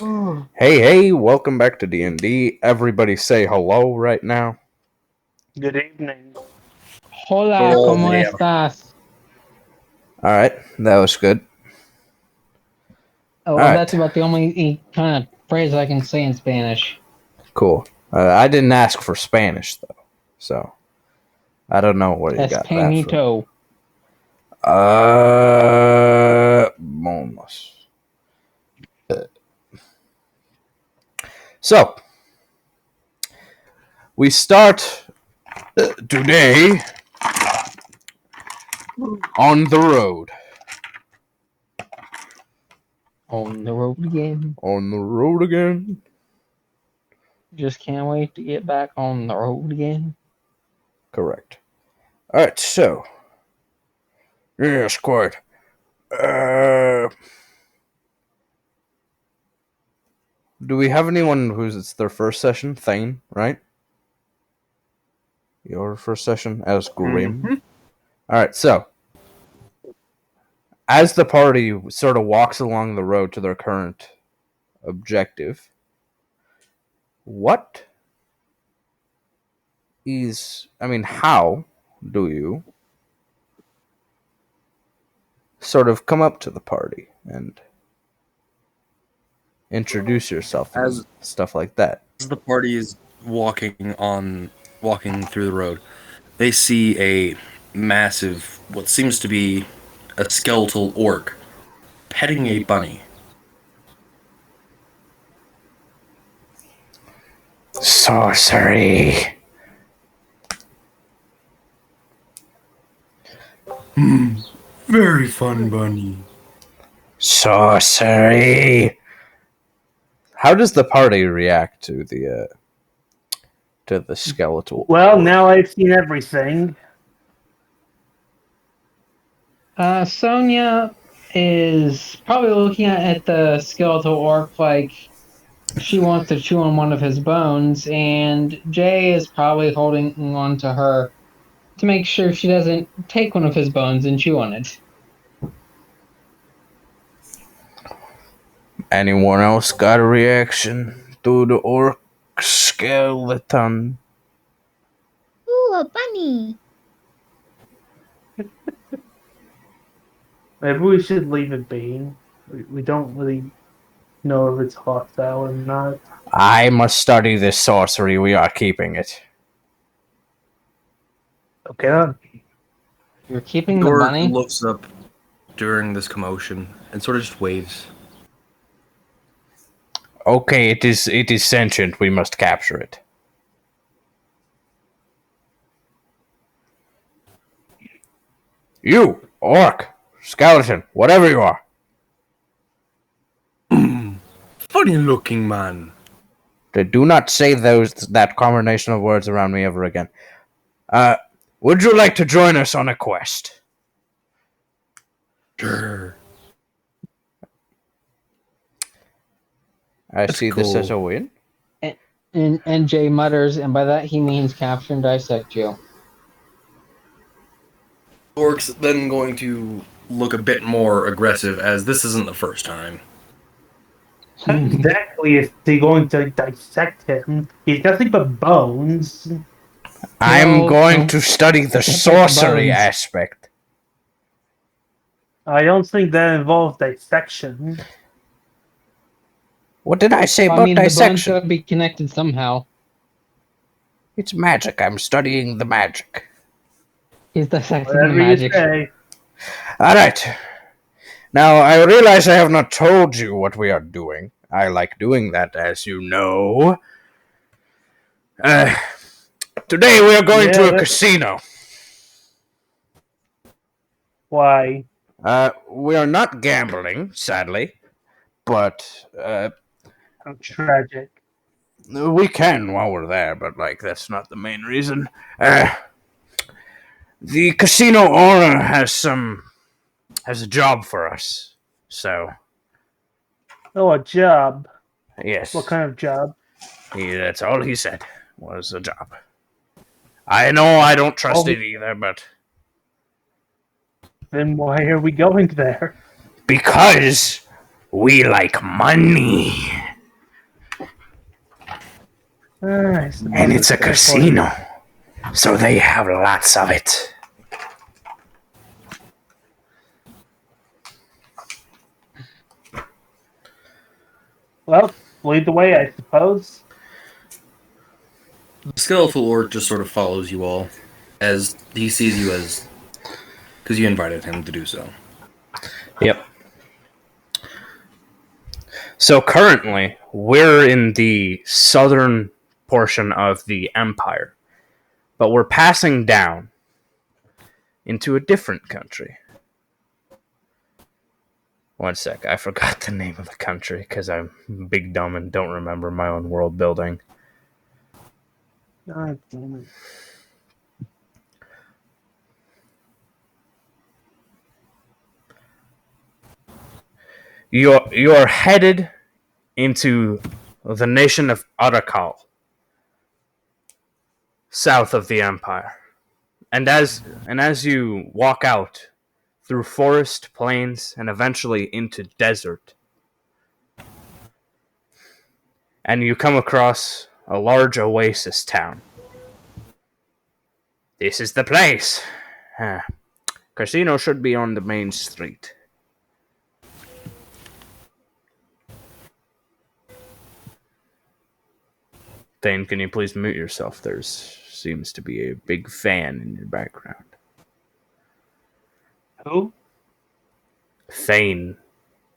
Hey, welcome back to D&D. Everybody say hello right now. Good evening. Hola, Hello ¿cómo there. estás? Alright, that was good. Oh, well, that's Alright, about the only kind of phrase I can say in Spanish. cool. I didn't ask for Spanish, though, so I don't know where you got that from. Espanito. Vamos. So, we start today on the road. On the road again. On the road again. Just can't wait to get back on the road again. Correct. Alright, so. Yes, quite. Do we have anyone who's it's their first session? Thane, right? Your first session as Grim. Mhm. Alright, so as the party sort of walks along the road to their current objective, how do you sort of come up to the party and introduce yourself and As stuff like that? the party is walking through the road, they see a massive, what seems to be a skeletal orc, petting a bunny. Sorcery. Very fun bunny. Sorcery. How does the party react to the skeletal? Well, orc? now I've seen everything. Sonia is probably looking at the skeletal orc like she wants to chew on one of his bones, and Jay is probably holding on to her to make sure she doesn't take one of his bones and chew on it. Anyone else got a reaction to the orc skeleton? Ooh, a bunny. Maybe we should leave it be. We don't really know if it's hostile or not. I must study this sorcery. We are keeping it. Okay, then. You're keeping the Dork bunny? looks up during this commotion and sort of just waves. Okay, it is sentient. We must capture it. You, orc, skeleton, whatever you are. Funny looking man. Do not say that combination of words around me ever again. Would you like to join us on a quest? Sure. I That's see this as a cool. win. And Jay mutters, and by that he means capture and dissect you. Orc's then going to look a bit more aggressive, as this isn't the first time. How exactly is he going to dissect him? He's nothing but bones. I'm Well, going to study the pick sorcery bones. aspect. I don't think that involves dissection. What did I say I about mean, the bones dissection? gotta be connected somehow. It's magic. I'm studying the magic. He's dissecting the Whatever you magic. say. Alright. Now, I realize I have not told you what we are doing. I like doing that, as you know. Today we are going to a casino. Why? We are not gambling, sadly, but How tragic. we can while we're there, but that's not the main reason. The casino owner has a job for us, so Oh, a job. yes. What kind of job? That's all he said was a job. I know I don't trust Oh. it either, but Then why are we going there? because we like money. And it's a casino, so they have lots of it. Well, lead the way, I suppose. The skeletal orc just sort of follows you all as he sees you as because you invited him to do so. Yep. So currently, we're in the southern portion of the empire, but we're passing down into a different country. One sec, I forgot the name of the country because I'm big dumb and don't remember my own world building. God damn it. You're headed into the nation of Arakal, south of the empire. And as you walk out through forest, plains, and eventually into desert, and you come across a large oasis town. This is the place. Casino should be on the main street. Thane, can you please mute yourself? There seems to be a big fan in your background. Who? Thane.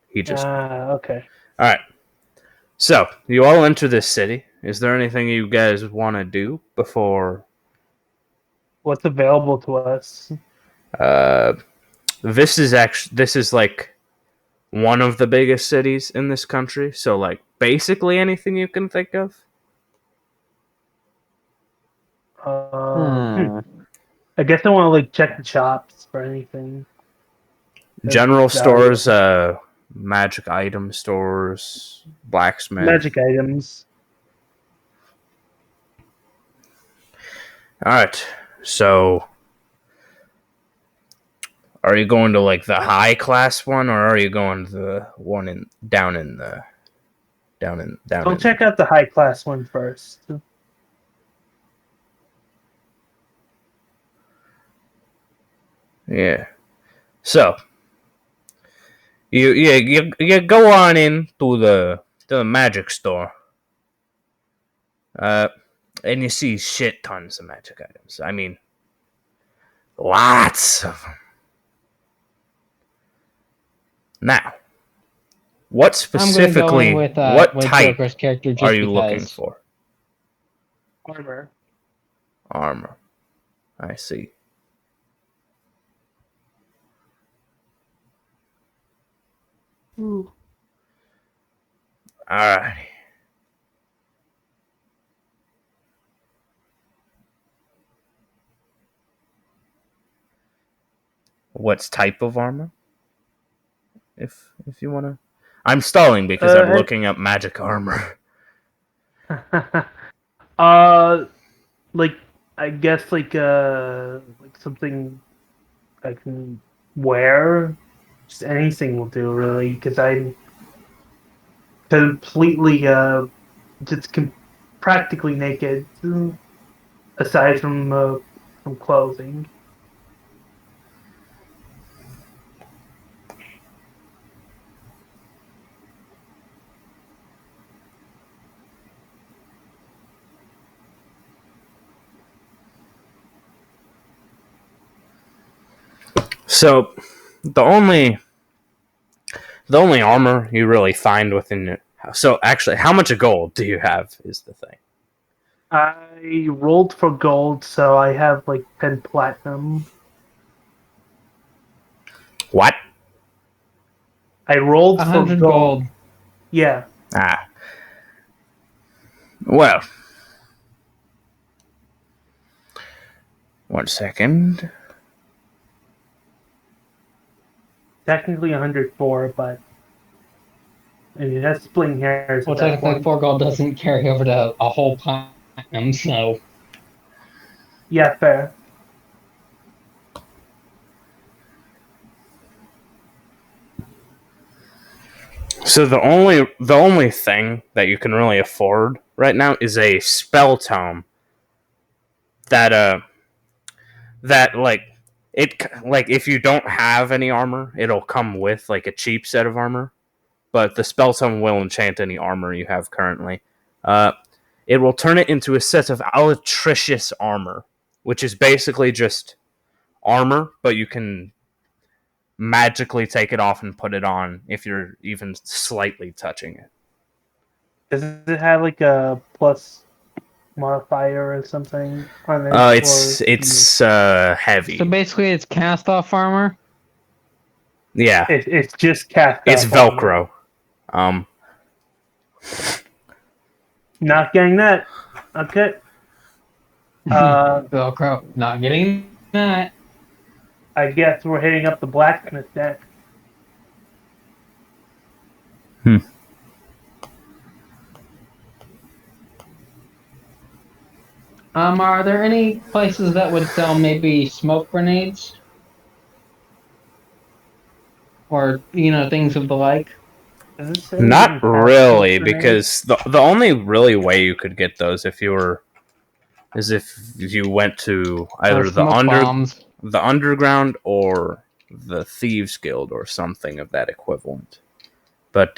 He just... Okay. Alright. So, you all enter this city. Is there anything you guys want to do before... What's available to us? This is like one of the biggest cities in this country. So, like, basically anything you can think of. I guess I want to like check the shops for anything. General stores, magic item stores, blacksmith. Magic items. Alright, so are you going to like the high class one, or are you going to the one down in? I'll check out the high class one first. Yeah. So you go on in to the magic store. And you see shit tons of magic items. I mean, lots of them. Now, what specifically, with type Joker's character just are you because. looking for? Armor. Armor. I see. Ooh. Alrighty. What's type of armor? If you wanna, I'm stalling because I'm looking up magic armor. Like I guess like something I can wear. Just anything will do, really, because I'm completely practically naked, aside from clothing. So, the only armor you really find within your house. So, actually, how much gold do you have? Is the thing. I rolled for gold, so I have like 10 platinum. What? I rolled for 100 gold. Yeah. Well. 1 second. Technically 104, but I mean, that's splitting hairs. Well, technically, 4 gold doesn't carry over to a whole platinum, so. Yeah, fair. So the only thing that you can really afford right now is a spell tome that like if you don't have any armor, it'll come with like a cheap set of armor, but the spell tome will enchant any armor you have currently. It will turn it into a set of Alatricious armor, which is basically just armor, but you can magically take it off and put it on if you're even slightly touching it. Does it have like a plus modifier or something on it? It's heavy. So basically, it's cast off armor. Yeah, It's just cast. it's off armor. Velcro. Not getting that. Okay. Velcro. Not getting that. I guess we're hitting up the blacksmith deck. Are there any places that would sell maybe smoke grenades? Or, things of the like? Not really, because the only really way you could get those is if you went to either the underground or the Thieves Guild or something of that equivalent. But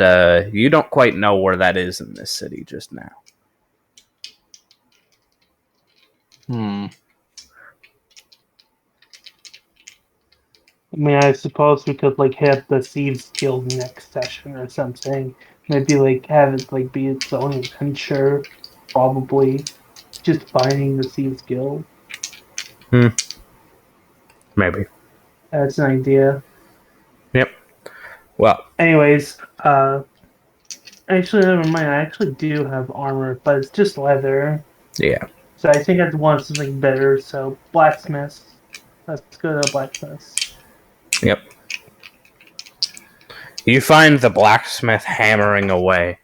you don't quite know where that is in this city just now. I mean, I suppose we could like hit the Thieves Guild next session or something. Maybe like have it like be its own adventure. Probably just finding the Thieves Guild. Maybe. That's an idea. Yep. Well. Anyways, actually, never mind. I actually do have armor, but it's just leather. Yeah. So I think I'd want something better. So blacksmiths. Let's go to blacksmiths. Yep. You find the blacksmith hammering away.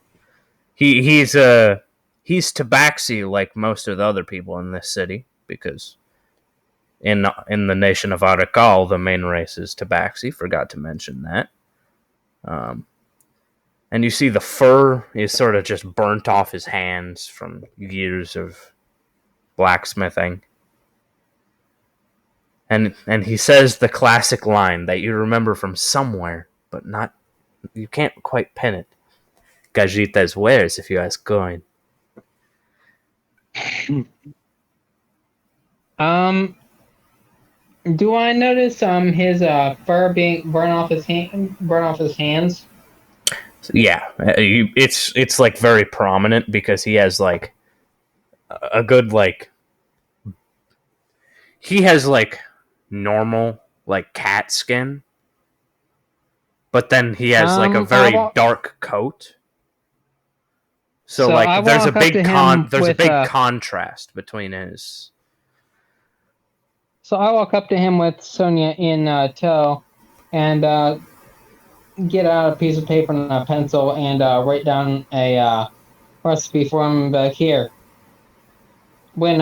He's tabaxi like most of the other people in this city, because in the nation of Arakal, the main race is tabaxi. Forgot to mention that. And you see the fur is sort of just burnt off his hands from years of blacksmithing. And he says the classic line that you remember from somewhere, but you can't quite pin it. Gajita's wares, if you ask coin. Do I notice his fur being burn off his hands? Yeah, it's like very prominent because he has like a good like he has like normal like cat skin, but then he has like a very dark coat. So like there's a big contrast between his. So I walk up to him with Sonia in tow, and get out a piece of paper and a pencil and write down a recipe for him back here. When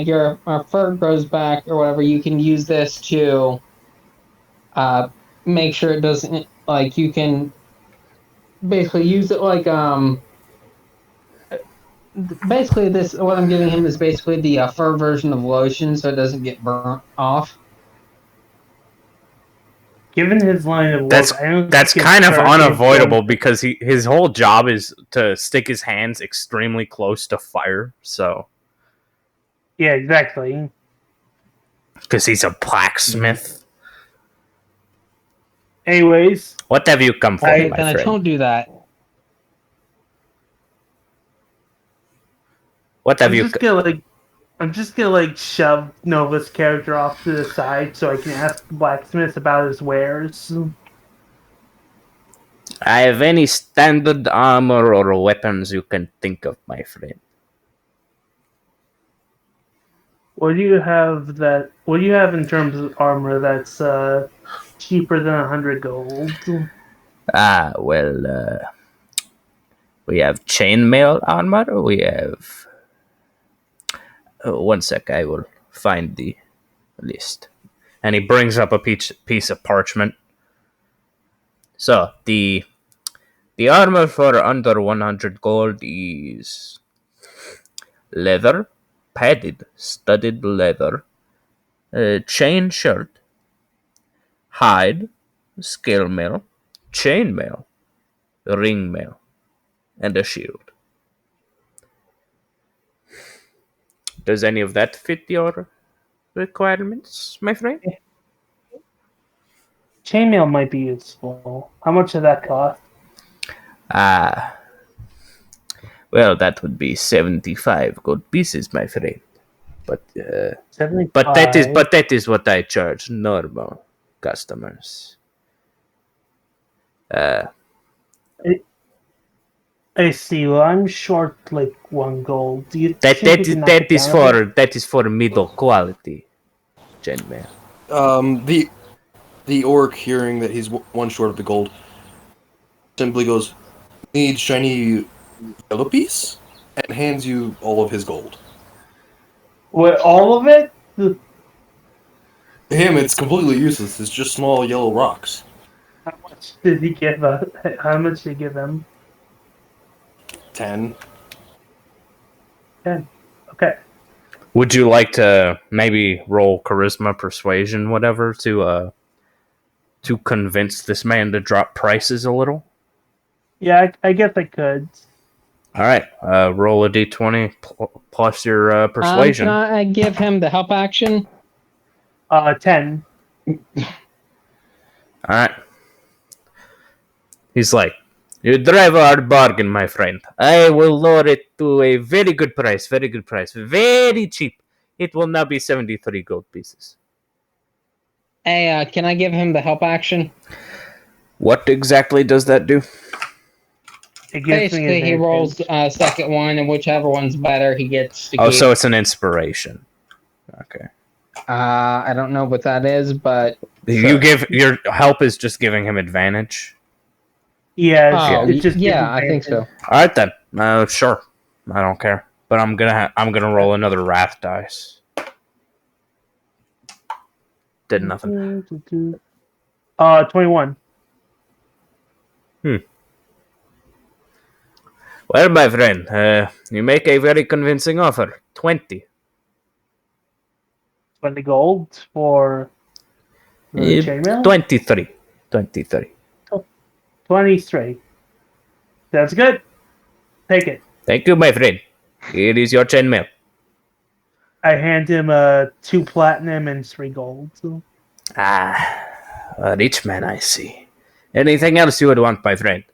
your fur grows back or whatever, you can use this to make sure it doesn't, like, you can basically use it like basically this, what I'm giving him is basically the fur version of lotion, so it doesn't get burnt off. Given his line of work, that's kind of unavoidable because his whole job is to stick his hands extremely close to fire. So yeah, exactly. Because he's a blacksmith. Anyways, what have you come for, my friend? I don't do that. What have you? I'm just gonna shove Nova's character off to the side so I can ask the blacksmith about his wares. I have any standard armor or weapons you can think of, my friend. What do you have in terms of armor that's cheaper than 100 gold? We have chainmail armor. We have. One sec, I will find the list. And he brings up a piece of parchment. So, the armor for under 100 gold is leather, padded, studded leather, chain shirt, hide, scale mail, chain mail, ring mail, and a shield. Does any of that fit your requirements, my friend? Chainmail might be useful. How much does that cost? Ah, well, that would be 75 gold pieces, my friend. But 75. that is what I charge normal customers. I see. Well, I'm short like 1 gold. Do you That think that we is can knock that it is down a bit? for that is for middle quality, chainmail. The orc, hearing that he's one short of the gold, simply goes, "Need shiny yellow piece," and hands you all of his gold. What, all of it? To him, it's completely useless. It's just small yellow rocks. How much did he give us? How much did he give him? 10. 10. Okay. Would you like to maybe roll charisma, persuasion, whatever, to convince this man to drop prices a little? Yeah, I guess I could. All right, roll a d20 plus your persuasion. Can I give him the help action? 10. All right. He's like, "You drive a hard bargain, my friend. I will lower it to a very good price, very cheap. It will now be 73 gold pieces." Hey, can I give him the help action? What exactly does that do? It gives me Basically, he advantage. rolls second one, and whichever one's better, he gets to Oh, keep. so it's an inspiration. Okay. I don't know what that is, but You sure. give your help is just giving him advantage. Yeah, Oh, it just gives yeah, I think so. advantage. All right then. Sure. I don't care. But I'm gonna roll another wrath dice. Did nothing. 21. Well, my friend, you make a very convincing offer. 20. 20 gold for the chainmail? 23. 23. 20 straight. That's good. Take it. Thank you, my friend. Here is your chainmail. I hand him 2 platinum and 3 gold. So. Ah, a rich man, I see. Anything else you would want, my friend?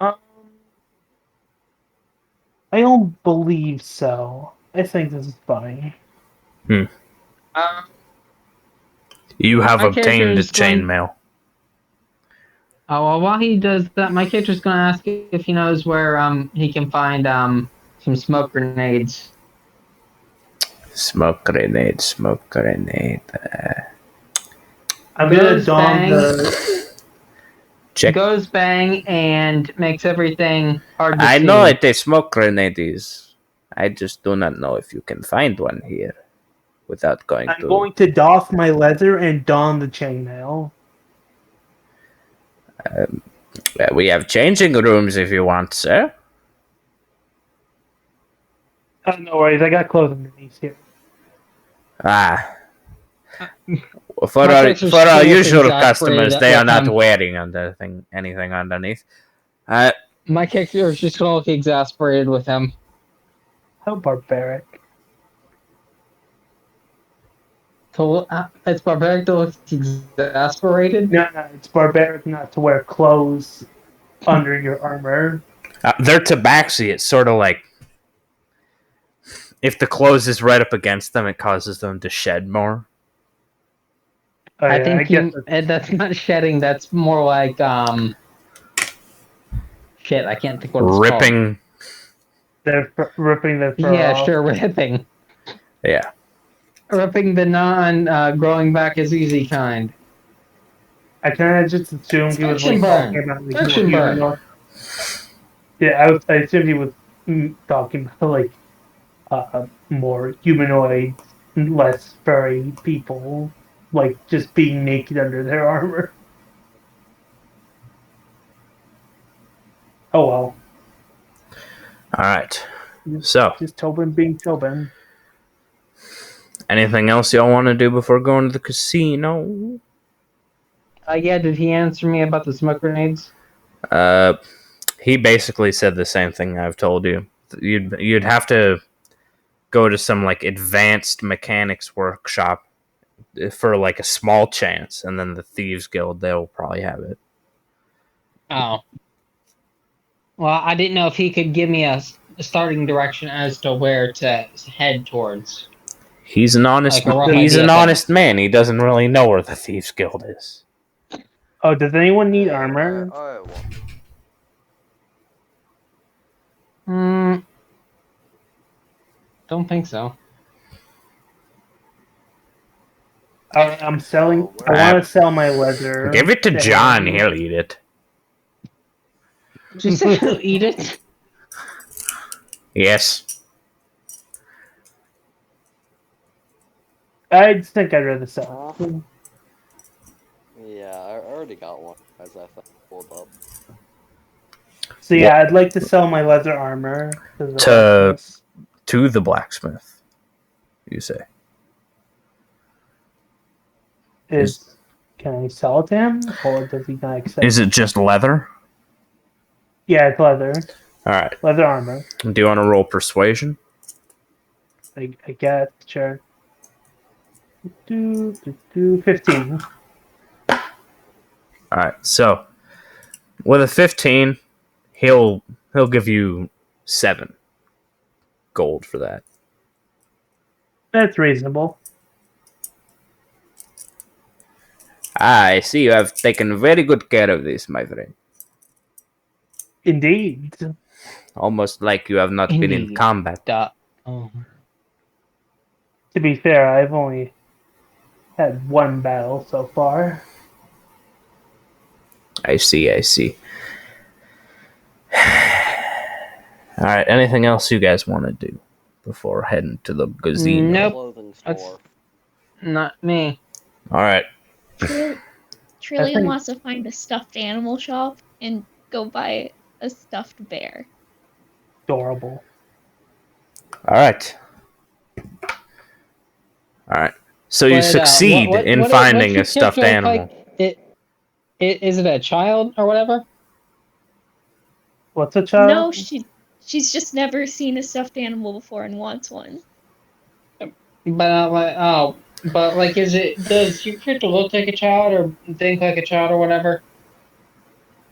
Um, I don't believe so. I think this is fine. Um, You have My obtained character is going- chainmail. Oh, well, while he does that, my character's going to ask if he knows where he can find some smoke grenades. Smoke grenade, smoke grenade. I'm gonna Goes don bang. the. Check. Goes bang and makes everything hard to see. I know what a smoke grenade is. I just do not know if you can find one here without going I'm to. going to doff my leather and don the chainmail. We have changing rooms if you want, sir. Oh, no worries. I got clothes underneath here. Ah. For My our character's for our still usual exasperated customers, they with are not him. wearing anything underneath. My character is just going to look exasperated with him. How barbaric. It's barbaric to look exasperated. No, it's barbaric not to wear clothes under your armor. They're tabaxi. It's sort of like if the clothes is right up against them, it causes them to shed more. Oh, I yeah, think guess that's not shedding. That's more like shit. I can't think what it's Ripping. they're ripping their called. fur Yeah, off. sure, ripping. Yeah. Ripping the growing back is easy kind. I kind of just assumed he was like Friction burn. talking about like Friction more burn. humanoid. Yeah, I assumed he was talking about like more humanoid, less furry people, like just being naked under their armor. Oh well. All right. So, Just Tobin being Tobin. anything else y'all want to do before going to the casino? Yeah, did he answer me about the smoke grenades? He basically said the same thing I've told you. You'd have to go to some like advanced mechanics workshop for like a small chance, and then the Thieves Guild, they'll probably have it. Oh. Well, I didn't know if he could give me a starting direction as to where to head towards. He's an honest Like a rough he's idea an of honest man. He doesn't really know where the Thieves Guild is. Oh, does anyone need armor? Don't think so. I'm selling. I want to sell my leather. Give it to John. him. He'll eat it. Just eat it. Yes. I just think I'd rather sell. Yeah, I already got one as I pulled up. So yeah, I'd like to sell my leather armor to the blacksmiths. To the blacksmith. You say. Can I sell it to him, or does he not accept? Is it just leather? Yeah, it's leather. All right. Leather armor. Do you want to roll persuasion? I guess, sure. 15. All right. So, with a 15, he'll give you 7 gold for that. That's reasonable. I see you have taken very good care of this, my friend. Indeed. Almost like you have not been in Indeed. combat. Oh. To be fair, I've only had one battle so far. I see. All right. Anything else you guys want to do before heading to the casino? Nope. Clothing That's store. not me. All right. Trillium wants to find a stuffed animal shop and go buy a stuffed bear. Adorable. All right. So you succeed in finding a stuffed animal. Is it a child or whatever? What's a child? No, she's just never seen a stuffed animal before and wants one. But does your character look like a child or think like a child or whatever?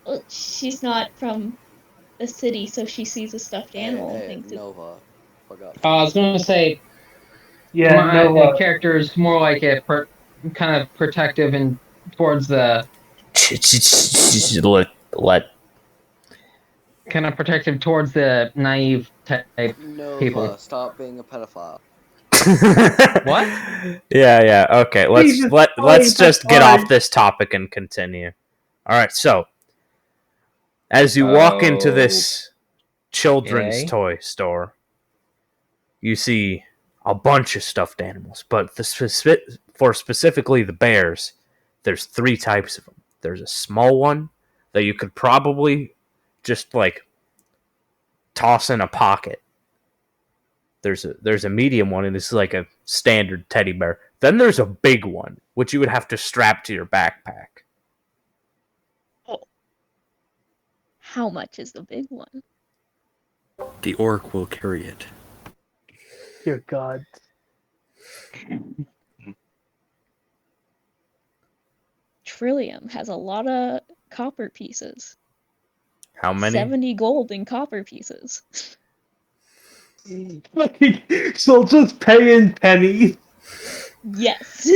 Well, she's not from the city, so she sees a stuffed animal and thinks Nova. Forgot. I was gonna say, Yeah, my character is more like a kind of protective and towards the kind of protective towards the naive type Nova, people. stop being a pedophile. What? Yeah. Okay. Let's just get off this topic and continue. All right. So, as you walk into this children's toy store, you see a bunch of stuffed animals, but for specifically the bears, there's 3 types of them. There's a small one that you could probably just like toss in a pocket. There's a medium one, and it's like a standard teddy bear. Then there's a big one, which you would have to strap to your backpack. how much is the big one? The orc will carry it. Dear God. Trillium has a lot of copper pieces. How many? 70 gold in copper pieces. So just pay in pennies. Yes.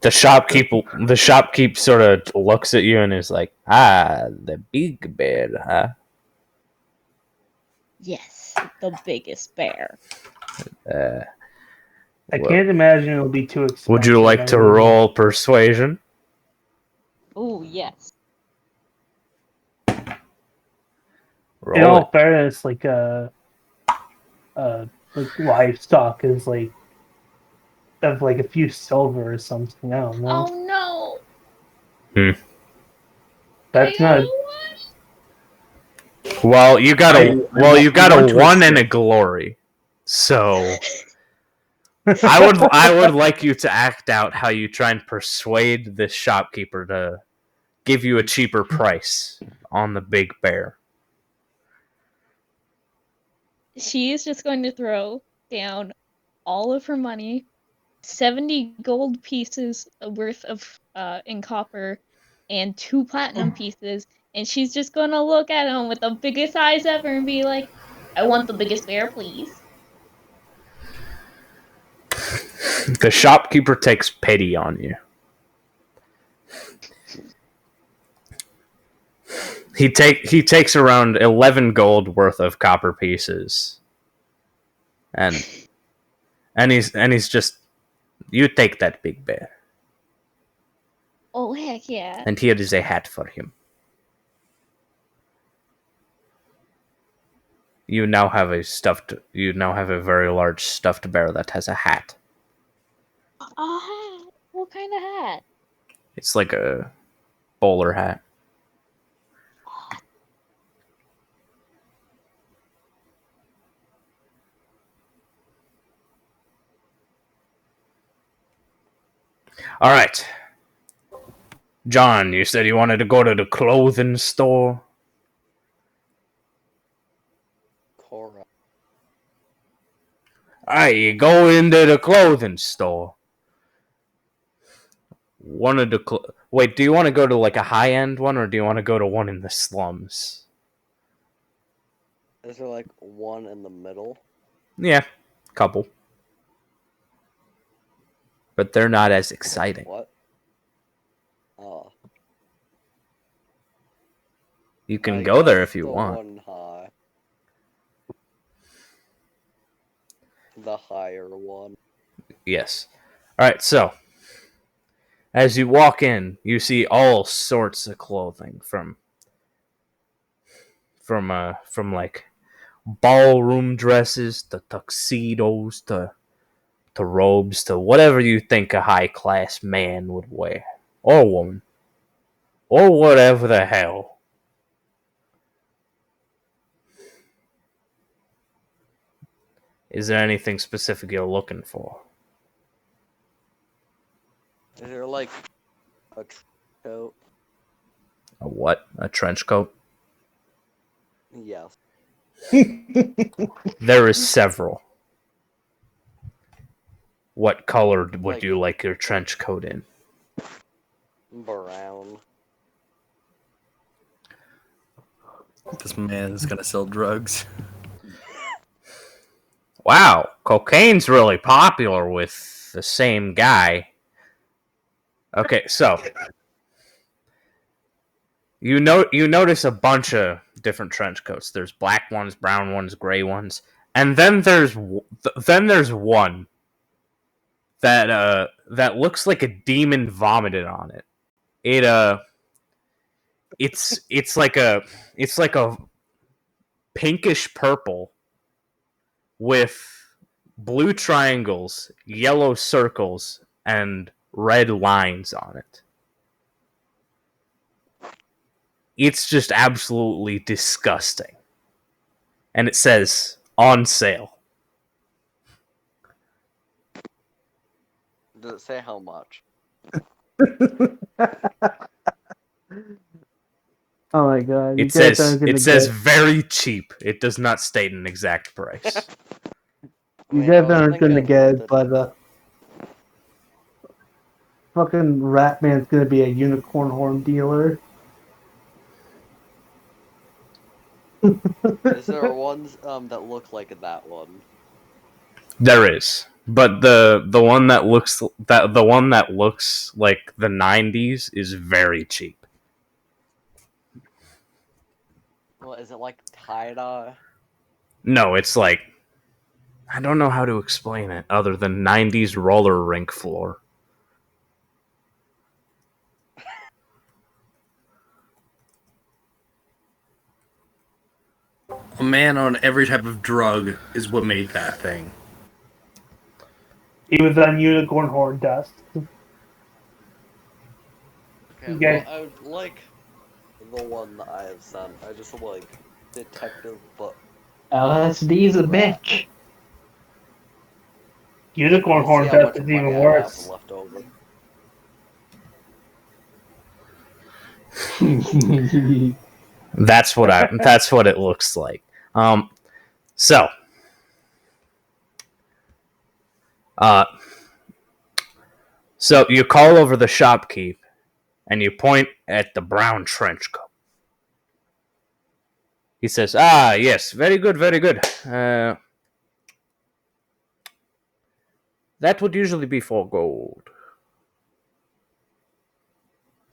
The shopkeep sort of looks at you and is like, the big bear, huh? Yes, the biggest bear. I can't imagine it'll be too expensive. Would you like to roll persuasion? Oh, yes. In all fairness, like livestock is like of like a few silver or something. I don't know. Oh no. That's not. Well, you got a I want to 1 and a escape. glory. So I would like you to act out how you try and persuade this shopkeeper to give you a cheaper price on the big bear. She is just going to throw down all of her money, 70 gold pieces worth of in copper, and 2 platinum pieces, and she's just gonna look at him with the biggest eyes ever and be like, "I want the biggest bear, please." The shopkeeper takes pity on you. He takes around 11 gold worth of copper pieces, and he's just, you take that big bear, Oh heck yeah! and here is a hat for him. You now have a very large stuffed bear that has a hat. A hat? What kind of hat? It's like a bowler hat. All right, John, you said you wanted to go to the clothing store. Correct. Alright, you go into the clothing store. One of the wait, do you want to go to like a high-end one, or do you want to go to one in the slums? Is there like one in the middle? Yeah, couple. But they're not as exciting. What? Oh. You can I go there guess if you the want. one high. The higher one. Yes. Alright, so as you walk in, you see all sorts of clothing from like ballroom dresses to tuxedos to robes to whatever you think a high class man would wear, or woman, or whatever the hell. Is there anything specific you're looking for? Is there like a coat? A what? A trench coat? Yes. There is several. What color would Like- you like your trench coat in? Brown. This man is gonna sell drugs. Wow, cocaine's really popular with the same guy. Okay, so you notice a bunch of different trench coats. There's black ones, brown ones, gray ones, and then there's one that looks like a demon vomited on it. It's like a pinkish purple with blue triangles, yellow circles, and red lines on it. It's just absolutely disgusting. And it says, on sale. Does it say how much? Oh my god! It says very cheap. It does not state an exact price. You I guys was aren't gonna thinking get it, limited but fucking Ratman's gonna be a unicorn horn dealer. Is there ones that look like that one? There is, but the one that looks like the 90s is very cheap. Well, is it like tie-dye? No, it's like, I don't know how to explain it other than 90s roller rink floor. A man on every type of drug is what made that thing. He was on unicorn horn dust. Okay, Okay. well, I would like the one that I have sent. I just would like detective book. LSD's a bitch. Unicorn We'll horn see how much death is money even I worse. have left over. That's what it looks like. So uh so you call over the shopkeep and you point at the brown trench coat. He says, "Ah, yes, very good, very good. That would usually be 4 gold."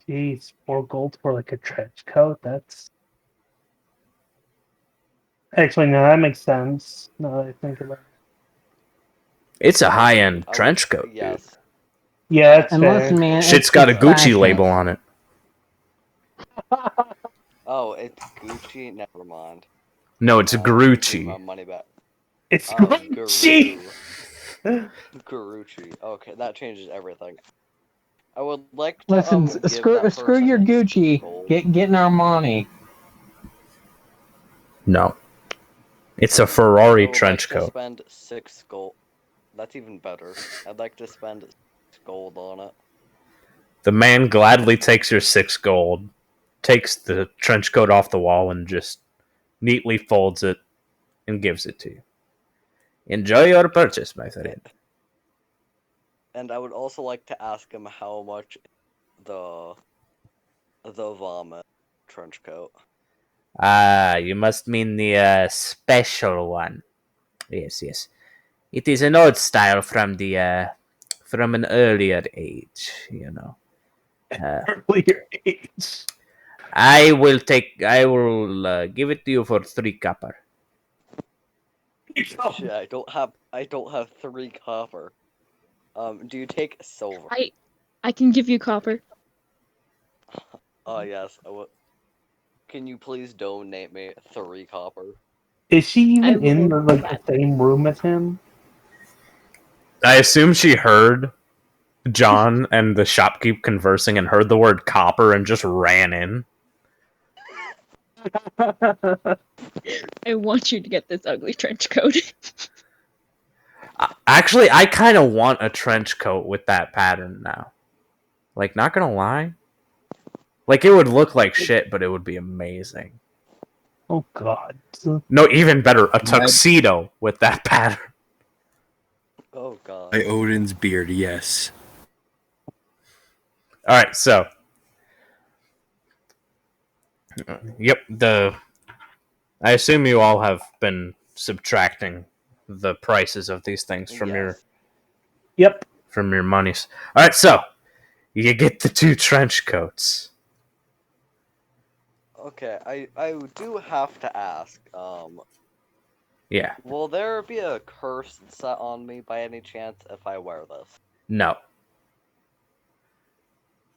Jeez, 4 gold for like a trench coat? That's... Actually, no, that makes sense. Now that I think about it. It's a high-end I would- trench coat, dude. Yes. Yeah, that's And fair. listen, man, Shit's got a it's Gucci fashion. label on it. Oh, it's Gucci? Never mind. No, it's a Give me my Gucci. money back. It's Oh, Gucci! Gucci. Okay, that changes everything. I would like to Listen, give screw that screw your person Gucci. gold. Getting Armani. No. It's a Ferrari I would trench like to coat. spend 6 gold. That's even better. I'd like to spend 6 gold on it. The man gladly takes your 6 gold, takes the trench coat off the wall, and just neatly folds it and gives it to you. Enjoy your purchase, my friend. And I would also like to ask him how much the vomit trench coat. Ah, you must mean the special one. Yes, yes. It is an old style from an earlier age, you know. Earlier age. I will give it to you for 3 copper. Shit, I don't have 3 copper. Do you take silver? I can give you copper. Oh yes, I would. Can you please donate me 3 copper? Is she I even in will the same room as him? I assume she heard John and the shopkeep conversing and heard the word copper and just ran in. I want you to get this ugly trench coat. Actually, I kind of want a trench coat with that pattern now. Like, not gonna lie. Like, it would look like shit, but it would be amazing. Oh god. No, even better, a tuxedo with that pattern. Oh god. By Odin's beard, yes. Alright, so. Yep, I assume you all have been subtracting the prices of these things from Yes. Yep. your monies. Alright, so. You get the 2 trench coats. Okay, I do have to ask, Yeah, will there be a curse set on me by any chance if I wear this? no.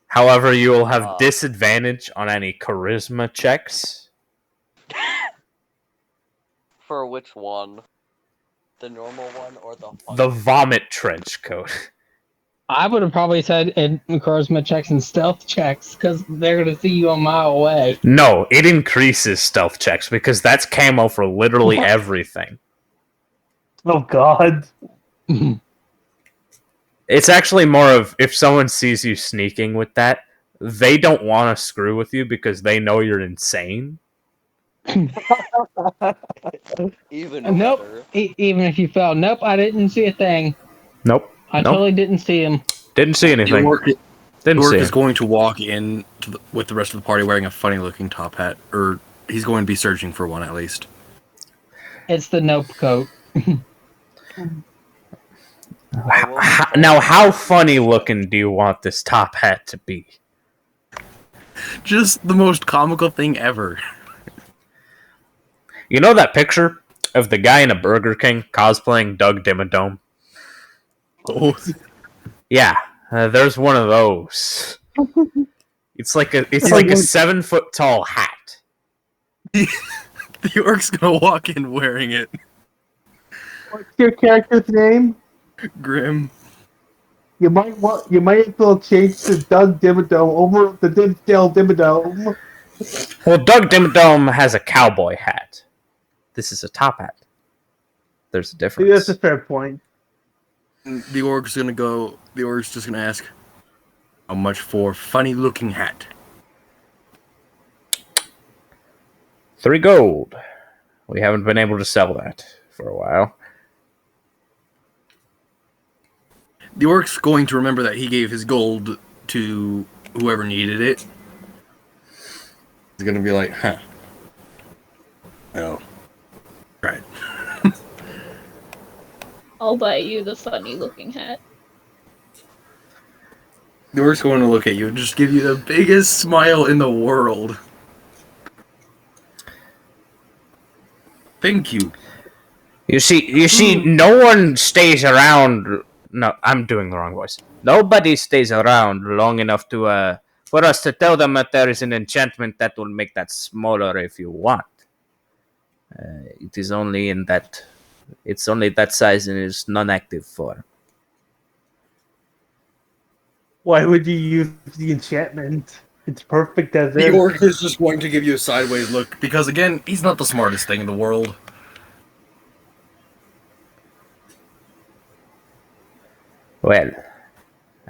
However, you will have Ah. disadvantage on any charisma checks. For which one? The normal one or the funny? The vomit trench coat. I would have probably said in charisma checks and stealth checks because they're going to see you a mile away. No, it increases stealth checks because that's camo for literally everything. Oh god. It's actually more of if someone sees you sneaking with that, they don't want to screw with you because they know you're insane. Even Nope. better. Even if you fell. Nope, I didn't see a thing. Nope. I totally didn't see him. Didn't see anything. Didn't York see is him. going to walk in with the rest of the party wearing a funny-looking top hat, or he's going to be searching for one at least. It's the nope coat. Now, how funny looking do you want this top hat to be? Just the most comical thing ever. You know that picture of the guy in a Burger King cosplaying Doug Dimmadome? Oh, Yeah, there's one of those. It's like a 7-foot tall hat. York's gonna walk in wearing it. What's your character's name? Grim. You might as well change to Doug Dimmadome over the Dimsdale Dimmadome. Well, Doug Dimmadome has a cowboy hat. This is a top hat. There's a difference. That's a fair point. The orc's gonna go. The orc's just gonna ask, "How much for funny-looking hat?" 3 gold. We haven't been able to sell that for a while. The orc's going to remember that he gave his gold to whoever needed it. He's gonna be like, "Huh? Oh, right." I'll buy you the funny looking hat. The orc's going to look at you and just give you the biggest smile in the world. Thank you. You see, no one stays around. No, I'm doing the wrong voice. Nobody stays around long enough to for us to tell them that there is an enchantment that will make that smaller if you want. It is only in that. It's only that size and is non-active form. Why would you use the enchantment? It's perfect as The is. orc is just going to give you a sideways look because, again, he's not the smartest thing in the world. Well,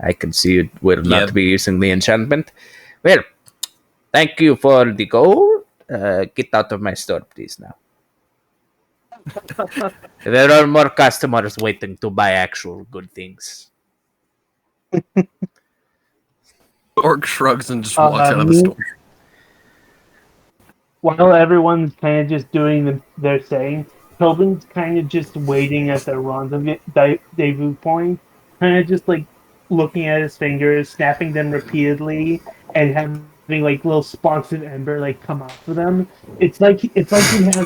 I can see you will not be using the enchantment. Well, thank you for the gold. Get out of my store, please, now. There are more customers waiting to buy actual good things. Orc shrugs and just walks out of the store. While everyone's kind of just doing their thing, Tobin's kind of just waiting at the rendezvous point, kind of just like looking at his fingers, snapping them repeatedly, and having like little sparks of ember like come off of them. It's like he has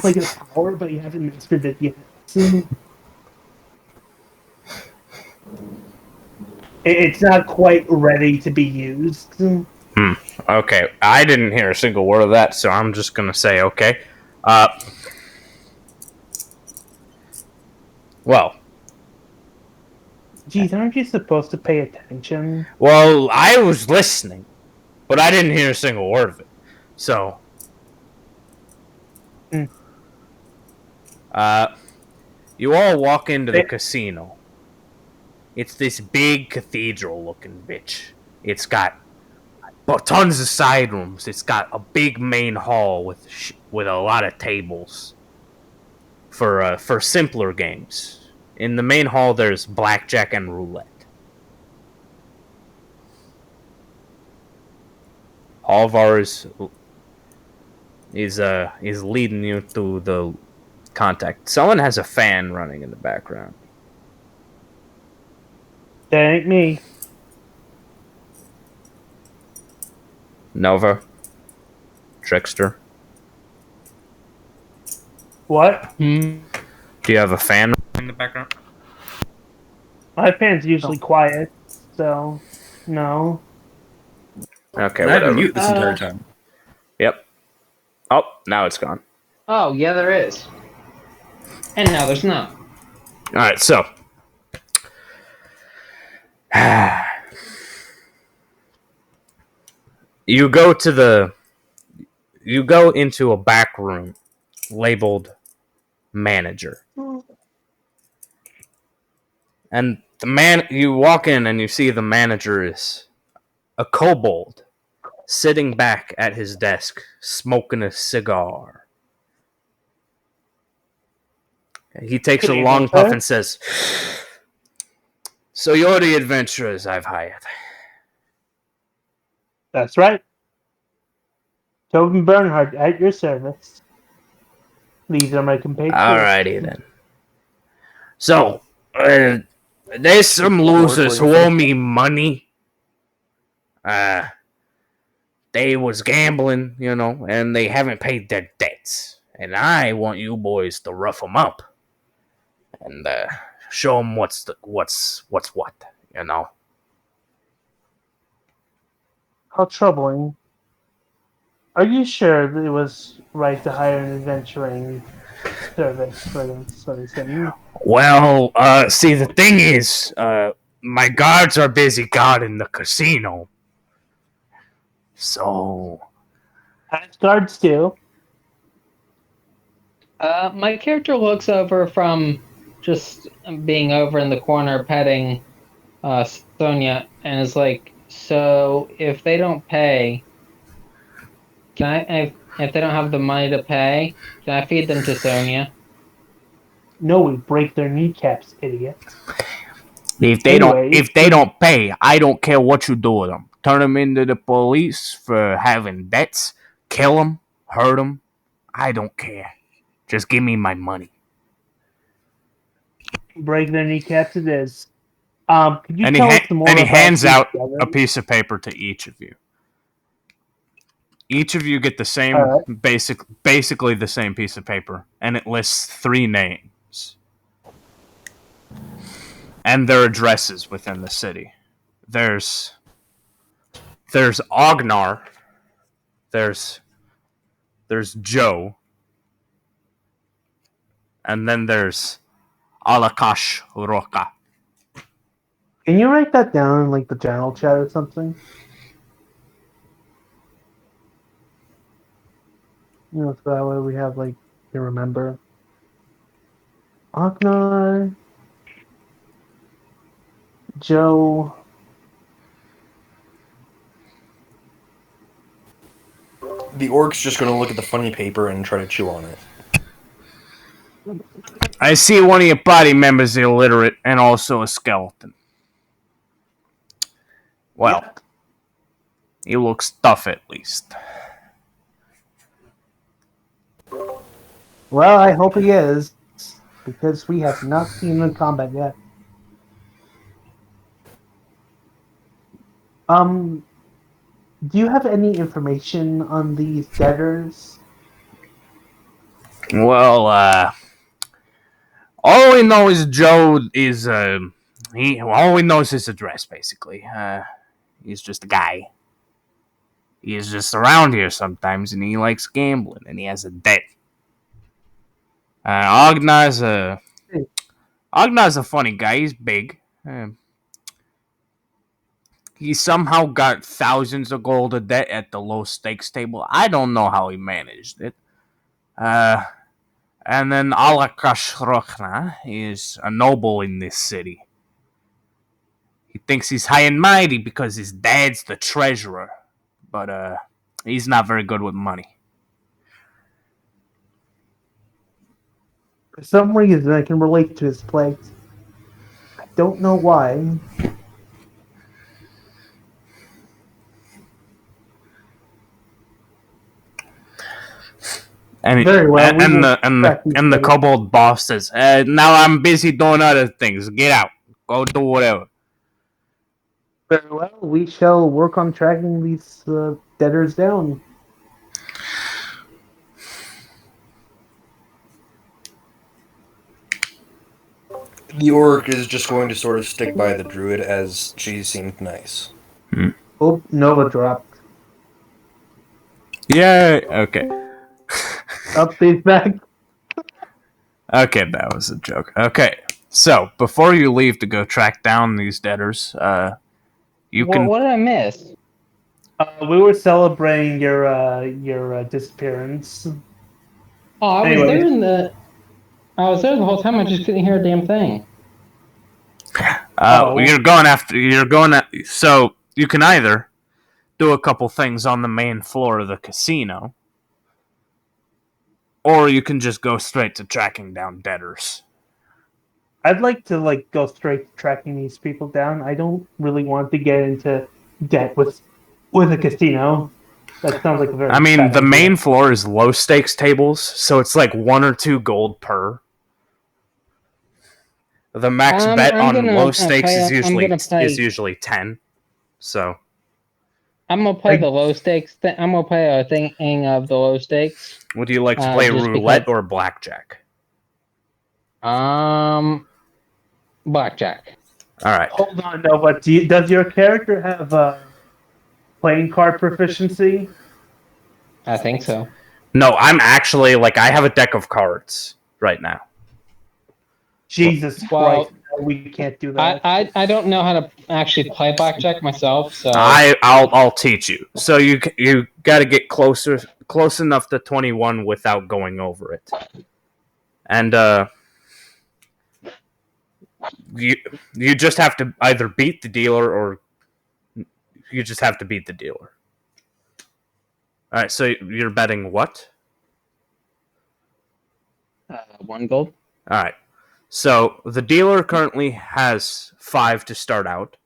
like a power, but he hasn't mastered it yet. It's not quite ready to be used. Okay, I didn't hear a single word of that, so I'm just gonna say okay. Well. Geez, aren't you supposed to pay attention? Well, I was listening, but I didn't hear a single word of it. So. You all walk into the casino. It's this big cathedral-looking bitch. It's got tons of side rooms. It's got a big main hall with a lot of tables for simpler games. In the main hall, there's blackjack and roulette. Alvar is leading you to the contact. Someone has a fan running in the background. That ain't me. Nova. Trickster. What? Do you have a fan in the background? My fan's usually quiet, so no. Okay, I had whatever. to mute this entire time. Yep. Oh, now it's gone. Oh, yeah, there is. And now there's not. Alright, so. You go into a back room labeled manager. And you walk in and you see the manager is a kobold sitting back at his desk smoking a cigar. He takes a long puff and says, "So you're the adventurers I've hired." That's right. Tobin Bernhardt at your service. These are my compatriots. Alrighty then. So, there's some losers who owe me money. They was gambling, and they haven't paid their debts. And I want you boys to rough them up. And show them what's what. How troubling. Are you sure that it was right to hire an adventuring service for this sort of thing? Well, see, the thing is, my guards are busy guarding the casino. So, As guards do. My character looks over from just being over in the corner petting Sonia and is like, so if they don't pay, if they don't have the money to pay, can I feed them to Sonia? No, we break their kneecaps, idiot. If they don't pay, I don't care what you do with them. Turn them into the police for having debts, kill them, hurt them. I don't care. Just give me my money. Break their kneecaps it is. Could you And tell us some more he about hands these out brothers? a piece of paper to each of you. Each of you get the same, basically the same piece of paper, and it lists 3 names and their addresses within the city. There's Ognar. There's Joe, and then there's Alakash Roka. Can you write that down in like the general chat or something? You know, so that way we have like to remember. Agnar, Joe. The orc's just going to look at the funny paper and try to chew on it. I see one of your party members is illiterate and also a skeleton. Well, Yep. he looks tough at least. Well, I hope he is, because we have not seen him in combat yet. Do you have any information on these debtors? Well, all we know is Joe is all we know is his address basically. He's just a guy. He's just around here sometimes, and he likes gambling, and he has a debt. Agnar's a funny guy. He's big. He somehow got thousands of gold of debt at the low stakes table. I don't know how he managed it. And then Alakash Rokhna is a noble in this city. He thinks he's high and mighty because his dad's the treasurer. But he's not very good with money. For some reason, I can relate to his plight. I don't know why. And Very well. And the kobold boss says, "Now I'm busy doing other things. Get out. Go do whatever." Very well. We shall work on tracking these debtors down. The orc is just going to sort of stick by the druid as she seemed nice. Oh, Nova dropped. Yeah. Okay. Update back. Okay, that was a joke. Okay, so before you leave to go track down these debtors, you can. What did I miss? We were celebrating your disappearance. Oh, I was there the whole time. I just couldn't hear a damn thing. You're going. So you can either do a couple things on the main floor of the casino, or you can just go straight to tracking down debtors. I'd like to go straight to tracking these people down. I don't really want to get into debt with a casino. That sounds like a very. I mean, bad the idea. main floor is low stakes tables, so it's like 1 or 2 gold per. The max bet on low stakes is usually 10. So I'm gonna play the low stakes. I'm gonna play a thing of the low stakes. would you like to play roulette or blackjack? Blackjack. All right. Hold on, no, but does your character have playing card proficiency? I think so. No, I'm actually I have a deck of cards right now. Jesus Well, Christ, we can't do that. I don't know how to actually play blackjack myself, so I'll teach you. So you got to get closer close enough to 21 without going over it. And you just have to either beat the dealer or you just have to beat the dealer. All right, so you're betting what? 1 gold. All right. So the dealer currently has 5 to start out,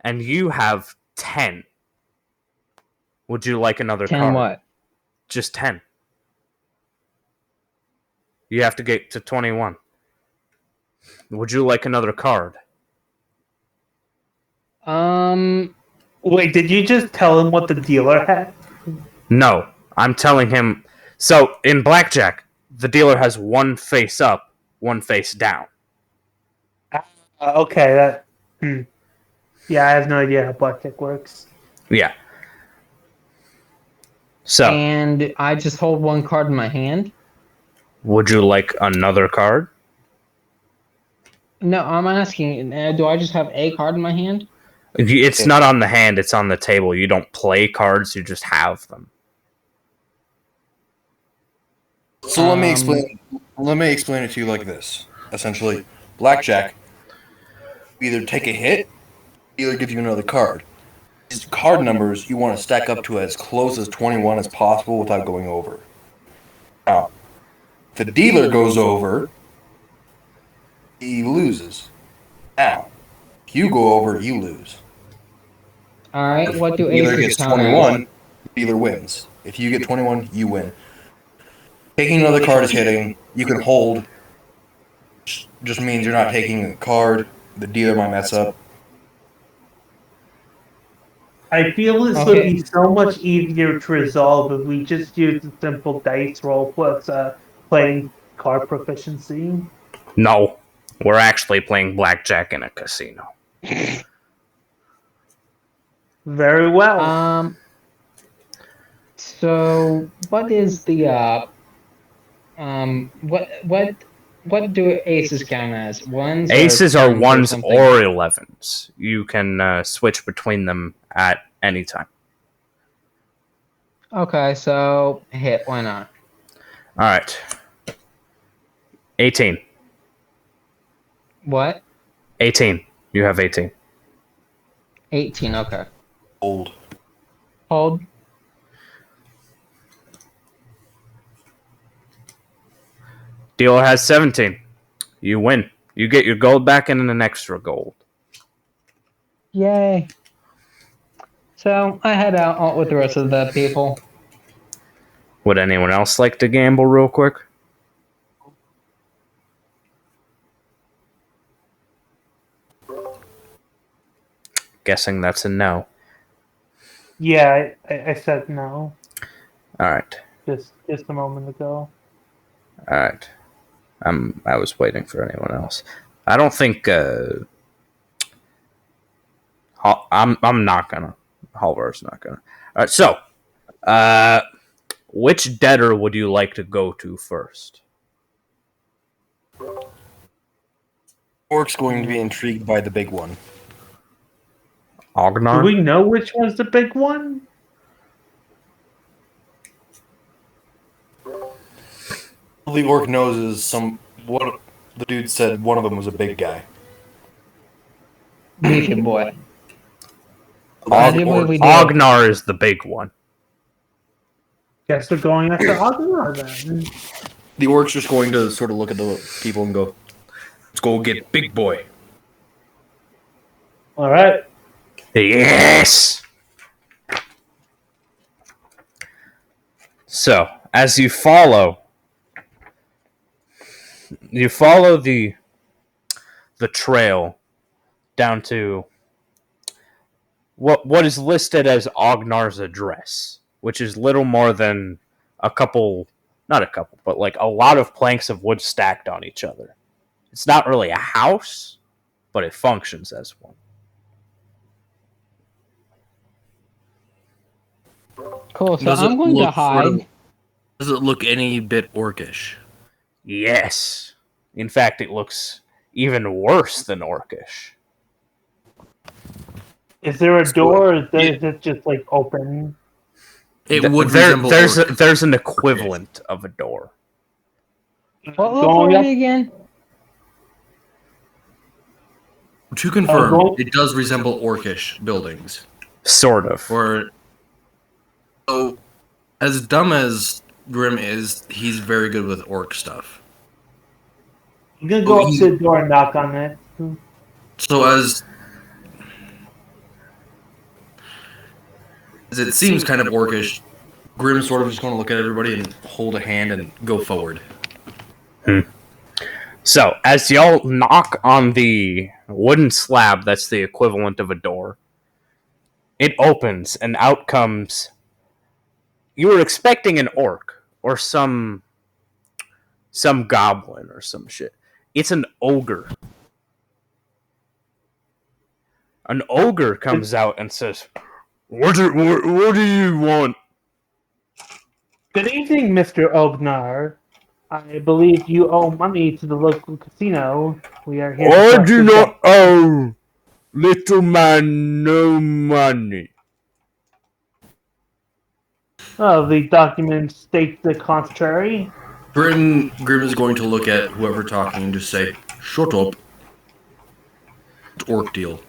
and you have 10. Would you like another 10 card? what? Just 10. You have to get to 21. Would you like another card? Wait, did you just tell him what the dealer had? No, I'm telling him. So in blackjack, the dealer has 1 face up, 1 face down. Okay, that. Yeah, I have no idea how blackjack works. Yeah. So, And I just hold 1 card in my hand? would you like another card? No, I'm asking, do I just have a card in my hand? It's not on the hand, it's on the table. You don't play cards, you just have them. So let me explain. Let me explain it to you like this. Essentially, blackjack. You either take a hit, either gives you another card. These card numbers you want to stack up to as close as 21 as possible without going over. Now, if the dealer goes over, he loses. Now, if you go over, you lose. Alright, what do If the dealer aces gets count as? 21, the dealer wins. If you get 21, you win. Taking another card is hitting. You can hold. Just means you're not taking a card. The dealer might mess up. I feel this would be so much easier to resolve if we just used a simple dice roll plus playing card proficiency. No, we're actually playing blackjack in a casino. Very well. So what is the what do aces count as? Ones? Aces or are tens or 1s something? or 11s. You can switch between them at any time. Okay, so hit. Why not? All right. 18. What? 18. You have 18. 18. Okay. Old. Hold. Dealer has 17. You win. You get your gold back and an extra gold. Yay. So I head out with the rest of the people. Would anyone else like to gamble real quick? Guessing that's a no. Yeah, I said no All right. just a moment ago. All right. I was waiting for anyone else. I don't think I'm not gonna. Halvar's not gonna. All right. So, which debtor would you like to go to first? Orc's going to be intrigued by the big one. Do Ognar? we know which one's the big one? All the orc knows is what the dude said. One of them was a big guy. Beefy boy. All the do believe orcs- we do. Ognar is the big one. Guess we're going after Ognar then. The orc's just going to sort of look at the people and go, "Let's go get big boy." All right. Yes! So, as you follow the trail down to what is listed as Ognar's address, which is little more than but like a lot of planks of wood stacked on each other. It's not really a house, but it functions as one. Cool. So Does it I'm going to look hide. sort of- Does it look any bit orcish? Yes. In fact, it looks even worse than orcish. Is there a door or is it just like open? It would resemble orc. There's an equivalent of a door. What level Going are up. we again? To confirm, go- it does resemble orcish buildings. Sort of. Or so, as dumb as Grim is, he's very good with orc stuff. I'm gonna go Oh, up to the door and knock on it. So as it seems kind of orcish, Grim's sort of just going to look at everybody and hold a hand and go forward. So, as y'all knock on the wooden slab that's the equivalent of a door, it opens and out comes. You were expecting an orc or some goblin or some shit. It's an ogre. An ogre comes out and says, What do you want? Good evening, Mr. Ognar. I believe you owe money to the local casino. We are here. I do not owe little man no money. Oh, the document states the contrary. Grim is going to look at whoever talking and just say, "Shut up." Orc deal.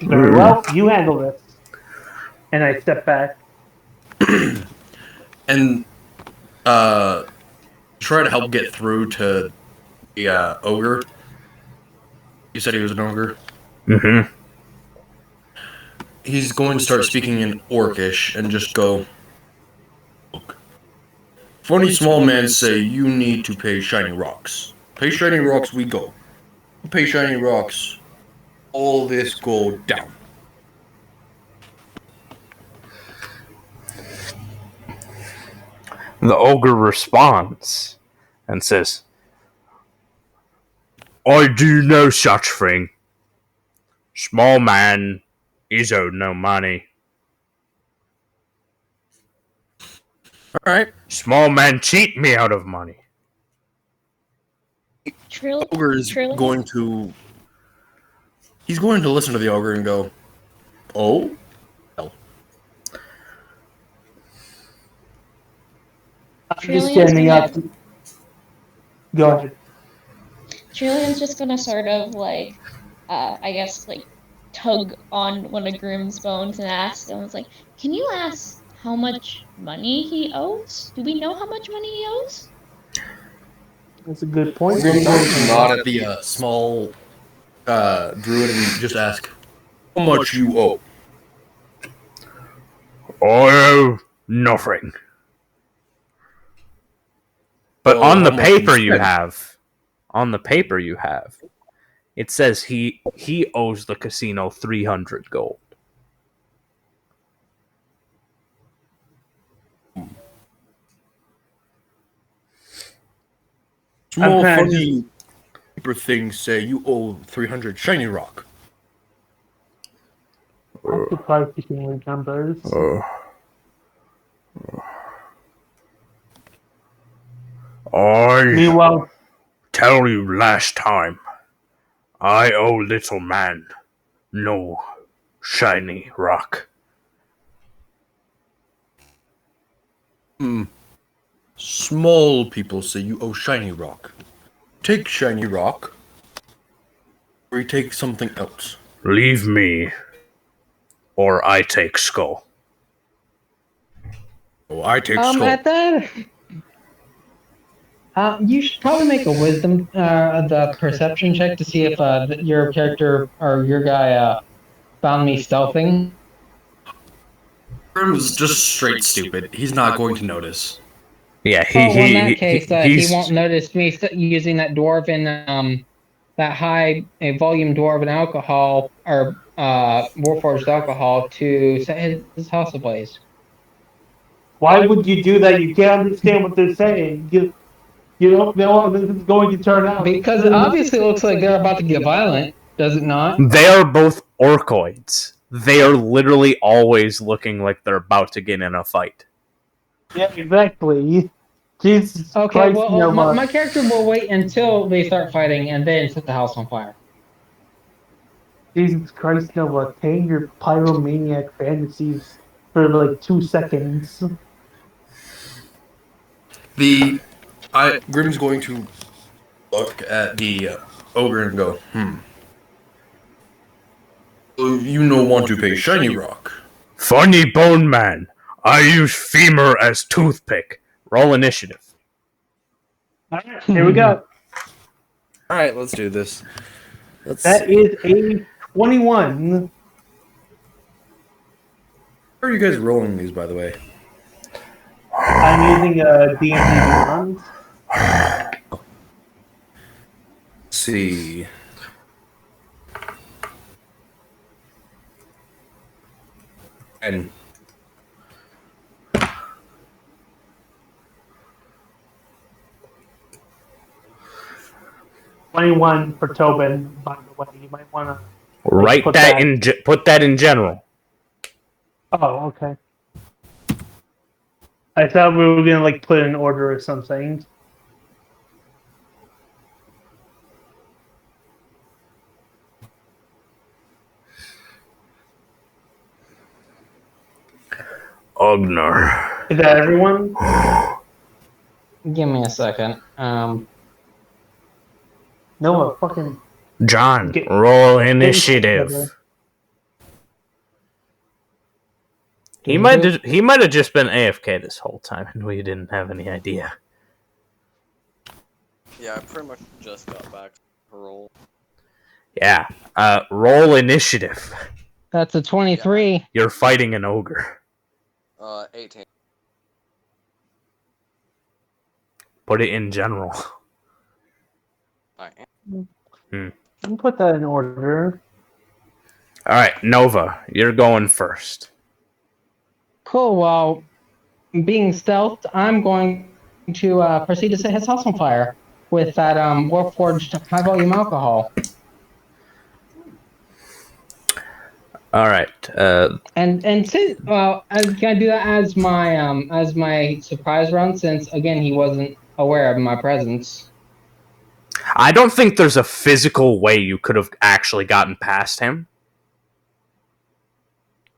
Very well, you handle this. And I step back. And try to help get through to the ogre. You said he was an ogre? Mm-hmm. He's going to start speaking in orcish and just go, "Funny small men say you need to pay shiny rocks. Pay shiny rocks we go. Pay shiny rocks, all this go down." The ogre responds and says, I do no such thing. Small man is owed no money. Alright. Small man cheat me out of money. Ogre is going to... He's going to listen to the ogre and go, "Oh? Hell." I'm just standing up. Go ahead. Trillian's just gonna sort of like, I guess like tug on one of Grimm's bones and ask him, it's like, can you ask how much money he owes? Do we know how much money he owes? That's a good point. Grim's going to nod at the small druid and just ask, "How much you owe?" I owe nothing. But Well, on the how much paper you you spent? have, it says he owes the casino 300 gold. Small I'm funny paper things say you owe 300 shiny rock. I'm surprised you can read numbers. I Meanwhile, tell you last time, I owe little man no shiny rock. Small people say you owe shiny rock. Take shiny rock, or you take something else. Leave me, or I take skull. Oh, I take skull. At that, you should probably make a wisdom, the perception check to see if your character or your guy found me stealthing. Grim's just straight stupid. He's not going to notice. Yeah, In that case, he he's won't notice me using that dwarven, that high volume dwarven alcohol or warforged alcohol to set his house ablaze. why would you do that? You can't understand what they're saying. You don't know how this is going to turn out. Because it obviously looks like they're about to get violent, does it not? They are both orcoids. They are literally always looking like they're about to get in a fight. Yeah, exactly. Jesus Okay, Christ, well, Nova. my character will wait until they start fighting and then set the house on fire. Jesus Christ, Nova. Tame your pyromaniac fantasies. for like 2 seconds. Grim's going to look at the ogre and go, You no want to pay shiny rock. Funny bone man. I use femur as toothpick. Roll initiative. Alright, here we go. All right, let's do this. That is a 21. How are you guys rolling these, by the way? I'm using a D&D Beyond. Let's see. And 21 for Tobin, by the way. You might want to Write put that that- in. Put that in general. Oh, okay. I thought we were gonna like put it in order or something. Ognar. Is that everyone? Give me a second. No, fucking. John, Get- roll together. initiative. He might have just been AFK this whole time, and we didn't have any idea. Yeah, I pretty much just got back to roll. Yeah. Roll initiative. That's a 23. You're fighting an ogre. 18. Put it in general. I am. You can put that in order. All right, Nova, you're going first. Cool. Well, being stealthed, I'm going to proceed to set his house on fire with that Warforged high volume alcohol. All right. And since can I do that as my surprise run? Since again he wasn't aware of my presence. I don't think there's a physical way you could have actually gotten past him.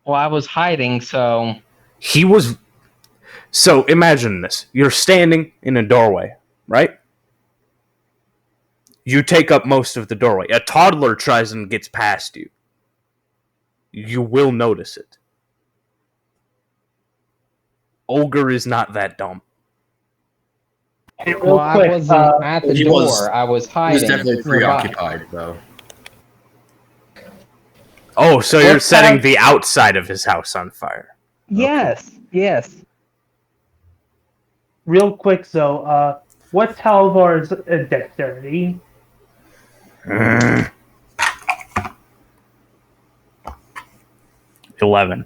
Well, I was hiding, so He was. So imagine this: you're standing in a doorway, right? You take up most of the doorway. A toddler tries and gets past you. You will notice it. Ogre is not that dumb. Hey, real well, quick, I wasn't at the he door. was- I was He hiding. was definitely nearby. preoccupied, though. Oh, so you're What's setting that? the outside of his house on fire. Yes, yes. real quick though, what's Halvar's dexterity? 11.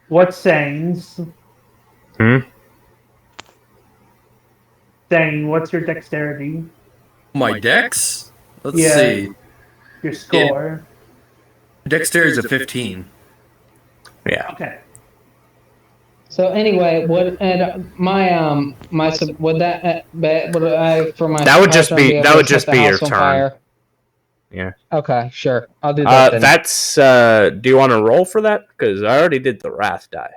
What's Sane's? Hmm? Sane, what's your dexterity? My dex? Let's Yeah. see. Your score? Dexterity is a 15. Yeah. Okay. So anyway, would would that would I for my That would surprise just run be- able that to would set just the be your house on turn. fire? Yeah. Okay, sure. I'll do that then. That's. Do you want to roll for that? Because I already did the wrath die.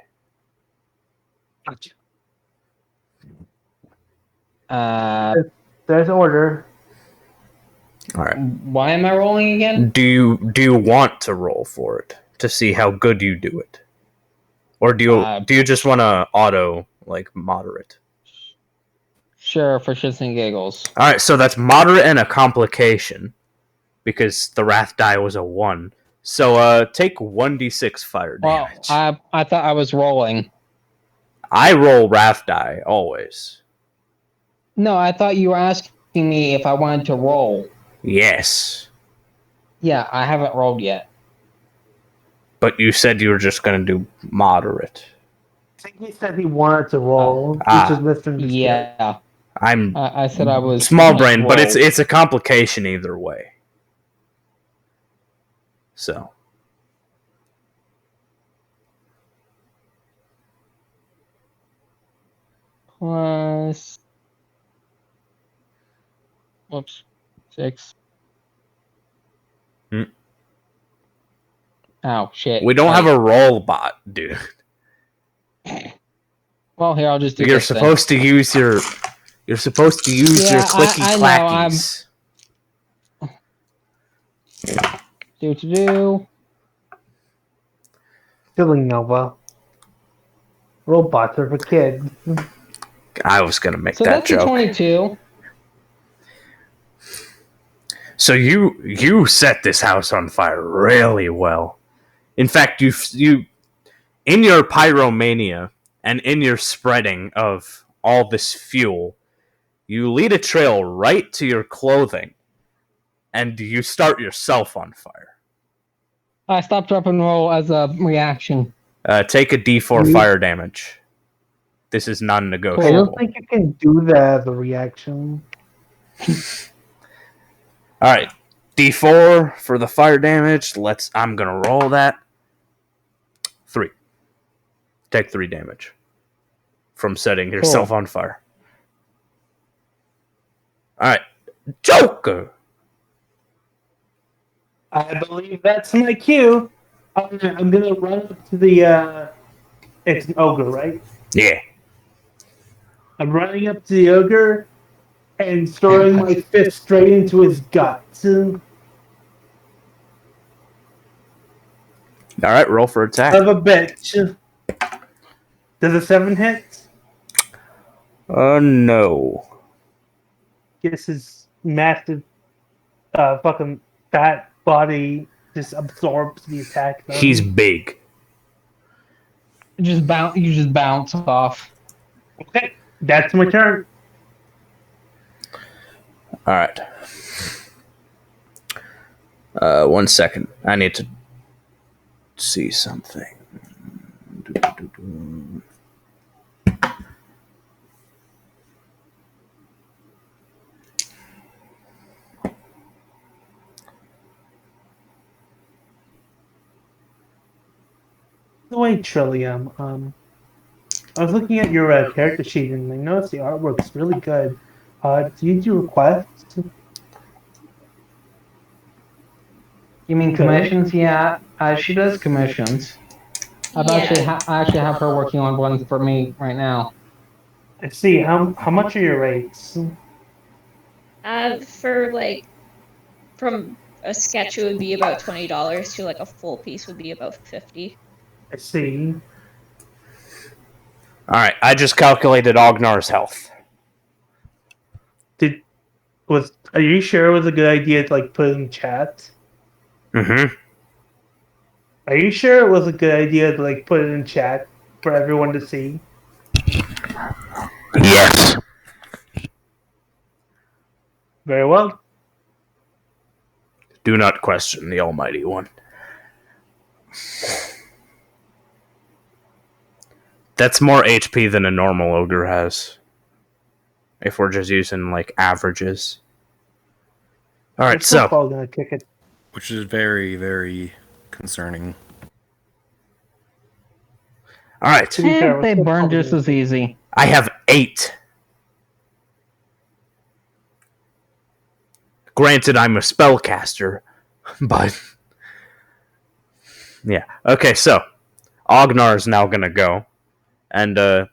There's order. All right. Why am I rolling again? Do you want to roll for it to see how good you do it, or do you just want to auto moderate? Sure, for shits and giggles. All right, so that's moderate and a complication because the wrath die was a 1. So take 1d6 fire Well, damage. I thought I was rolling. I roll wrath die always. No, I thought you were asking me if I wanted to roll. Yes, Yeah, I haven't rolled yet. but you said you were just going to do moderate. I think he said he wanted to roll. Ah. He's just misunderstood. Yeah, I'm I said I was small brain, but rolled. it's a complication either way. So plus. Whoops, 6. Oh shit! We don't have a roll bot, dude. Well, here I'll just do. You're this supposed to use your. You're supposed to use your clicky I know, clackies. Do. Killing Nova. Robots are for kids. I was gonna make So that that's a joke. 22. So you set this house on fire really well. In fact, you in your pyromania and in your spreading of all this fuel, you lead a trail right to your clothing, and you start yourself on fire. I stopped, drop, and roll as a reaction. Take a D4 fire damage. This is non-negotiable. I don't think you can do that as a reaction. All right, D4 for the fire damage. I'm gonna roll that. 3. Take 3 damage from setting yourself on fire. All right, Joker. I believe that's my cue. I'm gonna run up to the. It's an ogre, right? Yeah. I'm running up to the ogre and throwing my fist straight into his gut. All right, roll for attack. Son of a bitch. Does a 7 hit? No. Guess his massive, fucking fat body just absorbs the attack. He's big. You just bounce off. Okay, that's my turn. All right. 1 second. I need to see something. The way, Trillium, I was looking at your character sheet and I noticed the artwork's really good. Do you do requests? You mean commissions? Yeah, she does commissions. I actually have her working on one for me right now. Let's see, how much are your rates? For like, from a sketch it would be about $20 to like a full piece would be about 50. I see. All right, I just calculated Ognar's health. Are you sure it was a good idea to like put it in chat? Mm-hmm. Are you sure it was a good idea to like put it in chat for everyone to see? Yes. Very well. Do not question the Almighty One. That's more HP than a normal ogre has. If we're just using like averages. All right, so Gonna kick it. Which is very, very concerning. all right, To be fair, They we're burn still just as easy. I have 8. Granted, I'm a spellcaster, but yeah. Okay, so Ognar's now gonna go, and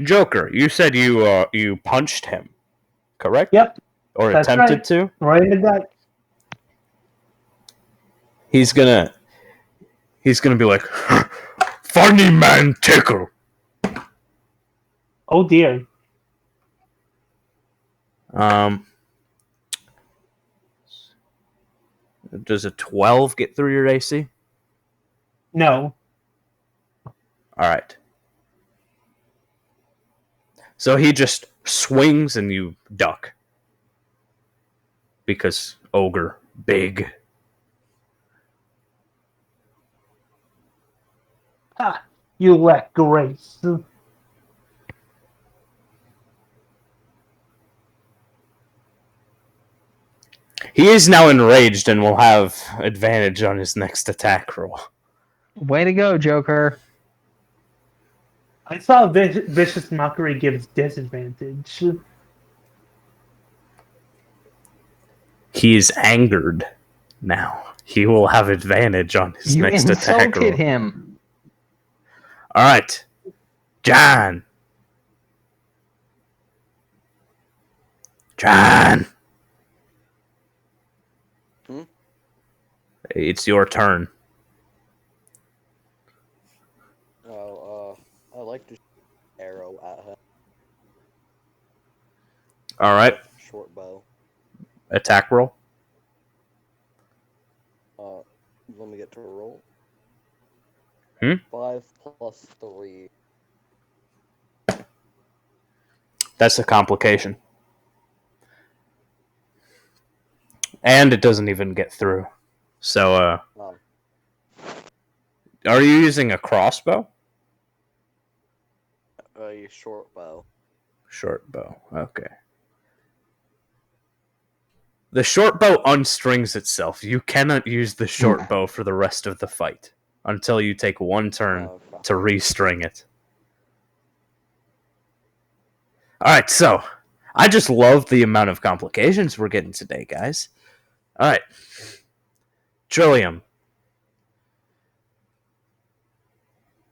Joker, you said you punched him, correct? Yep. Or That's attempted right. to. Right in the gut. He's gonna be like, funny man tickle. Oh dear. Does a 12 get through your AC? No. All right. So he just swings and you duck. Because ogre, big. Ha! You lack grace. He is now enraged and will have advantage on his next attack roll. Way to go, Joker. I saw Vicious Mockery gives disadvantage. He is angered now. He will have advantage on his You next attack insulted roll. him. All right, John. John. Hmm? It's your turn. Oh, I like to arrow at him. All right, Short bow. attack roll. Let me get to a roll. Hmm? 5 plus 3. That's a complication. And it doesn't even get through. So, are you using a crossbow? A short bow. Short bow. Okay. The short bow unstrings itself. You cannot use the short bow for the rest of the fight until you take one turn Okay. to restring it. Alright, so I just love the amount of complications we're getting today, guys. Alright. Trillium.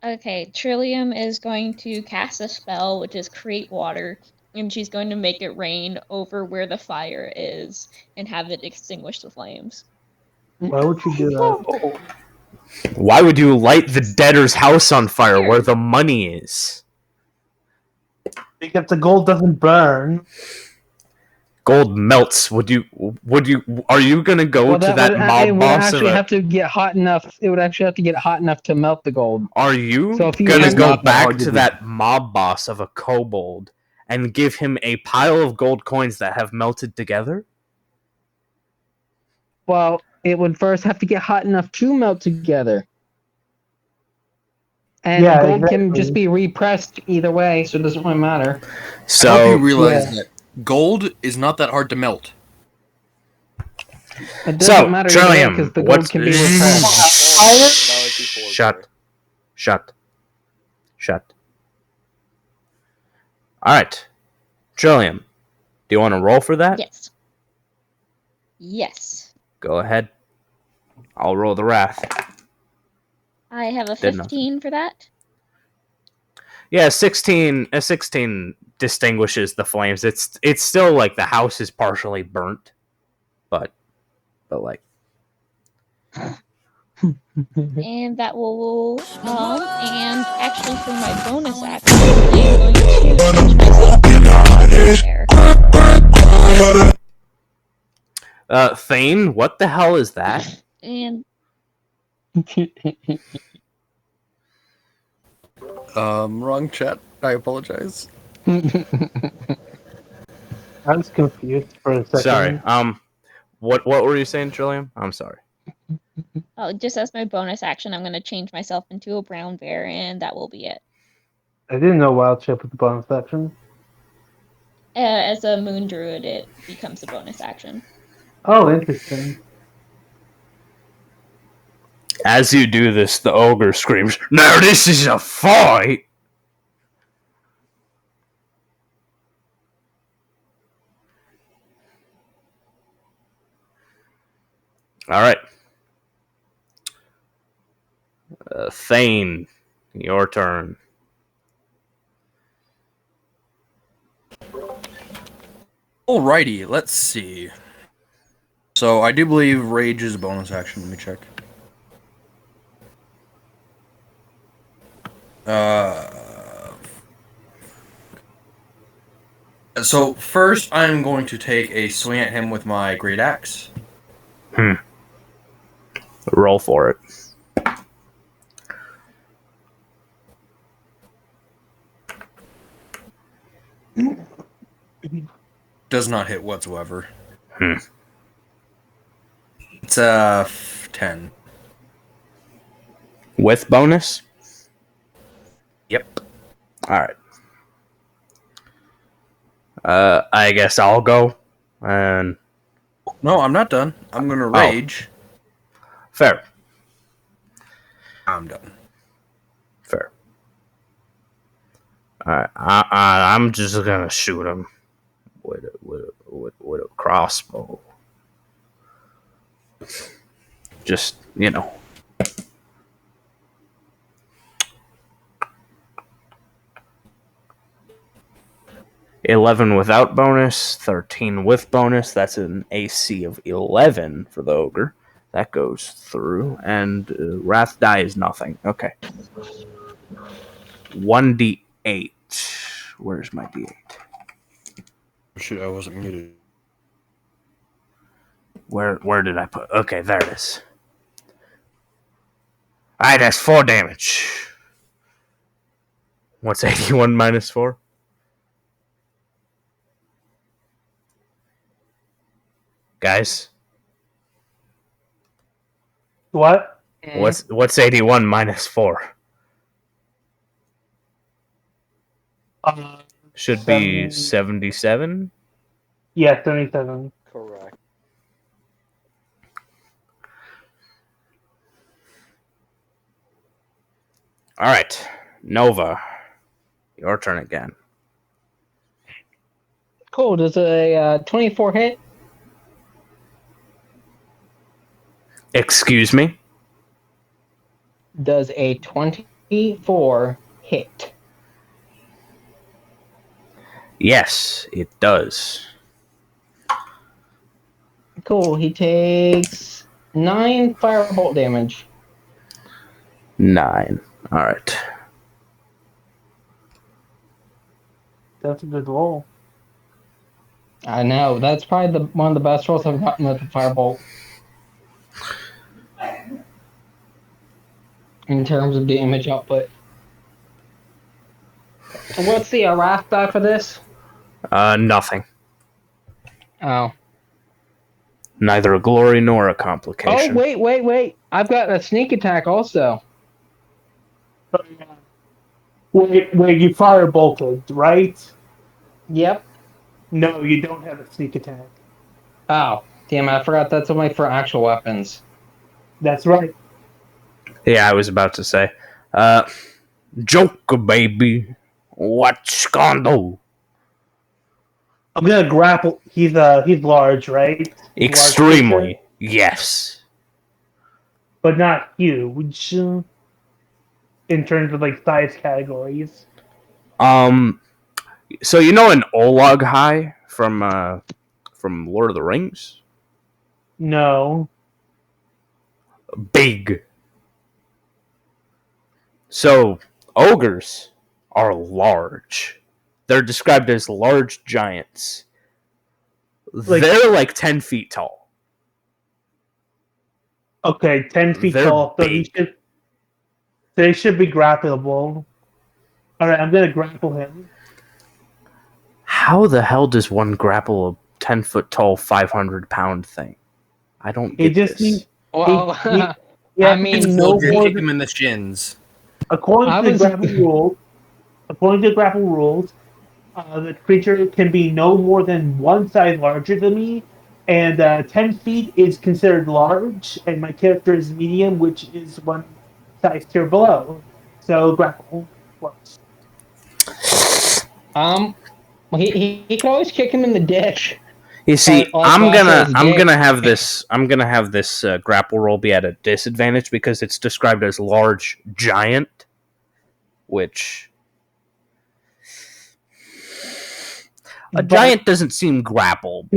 Okay, Trillium is going to cast a spell, which is Create Water, and she's going to make it rain over where the fire is and have it extinguish the flames. Why would you do that? Why would you light the debtor's house on fire where the money is? Because the gold doesn't burn. Gold melts. Are you gonna go to that it mob would boss of actually a... have to get hot enough. It would actually have to get hot enough to melt the gold. Are you So if you gonna end go up- back to that mob boss of a kobold and give him a pile of gold coins that have melted together? Well, it would first have to get hot enough to melt together. And Yeah, gold can exactly. just be repressed either way, so it doesn't really matter. I hope So you realize that gold is not that hard to melt. It doesn't So, matter Trillium, because the what's... gold can be repressed. That would be forgery. Shut. Alright. Trillium, do you want to roll for that? Yes. Yes. Go ahead. I'll roll the wrath. I have a Did 15 for that. Yeah, a 16 distinguishes the flames. It's still like the house is partially burnt, but like... And that will and actually for my bonus action, I'm going to change myself into a bear. Thane, what the hell is that? And Wrong chat. I apologize. I was confused for a second. Sorry. What were you saying, Trillium? I'm sorry. just as my bonus action, I'm going to change myself into a brown bear, and that will be it. I didn't know wild shape was the bonus action. As a moon druid, it becomes a bonus action. Oh, interesting. As you do this, the ogre screams, "Now this is a fight!" Alright. Thane, your turn. Alrighty, let's see. So I do believe rage is a bonus action. Let me check. So first, I'm going to take a swing at him with my great axe. Roll for it. Does not hit whatsoever. Hmm. It's 10. With bonus? Yep. Alright. I guess I'll go. And No, I'm not done. I'm gonna rage. fair. I'm done. Fair. Alright, I'm just gonna shoot him with a crossbow. Just, you know. $11 without bonus, 13 with bonus. That's an AC of 11 for the ogre. That goes through, and Wrath die is nothing. Okay. 1d8. Where's my d8? Shoot, I wasn't muted. Where did I put? Okay, there it is. Alright, that's 4 damage. What's 81 minus 4? Guys, What? what's 81 minus 4? Should be 77? Yeah, 77. Correct. Alright, Nova. Your turn again. Cool. Does a 24 hit? Excuse me? Does a 24 hit? Yes, it does. Cool. He takes 9 firebolt damage. 9. Alright. That's a good roll. I know. That's probably one of the best rolls I've gotten with the firebolt. In terms of damage output. What's the wrath die for this? Nothing. Oh. Neither a glory nor a Oh, complication. wait. I've got a sneak attack also. Where you firebolted, right? Yep. No, you don't have a sneak attack. Oh, damn it, I forgot that's only for actual weapons. That's right. Yeah, I was about to say. Joker, baby. What's gonna do? I'm gonna grapple. He's large, right? He's large creature, Extremely. Yes. but not huge. In terms of like size categories. So you know an Olog High from Lord of the Rings? No. Big. So ogres are large. They're described as large giants. They're like 10 feet tall. Okay, 10 feet They're tall. So big. they should be grappleable. Alright, I'm gonna grapple him. How the hell does one grapple a 10-foot tall, 500-pound thing? I don't He get just this. needs. Well, Yeah, I mean, no more Kick than, him in the shins. according I to the was- grapple rules. According to the grapple rules, the creature can be no more than one size larger than me, and 10 feet is considered large, and my character is medium, which is one size tier below. So grapple works. he can always kick him in the dick. You see, Like I'm Lasso's dick. gonna have this grapple roll be at a disadvantage because it's described as large giant, which a giant doesn't seem grappled.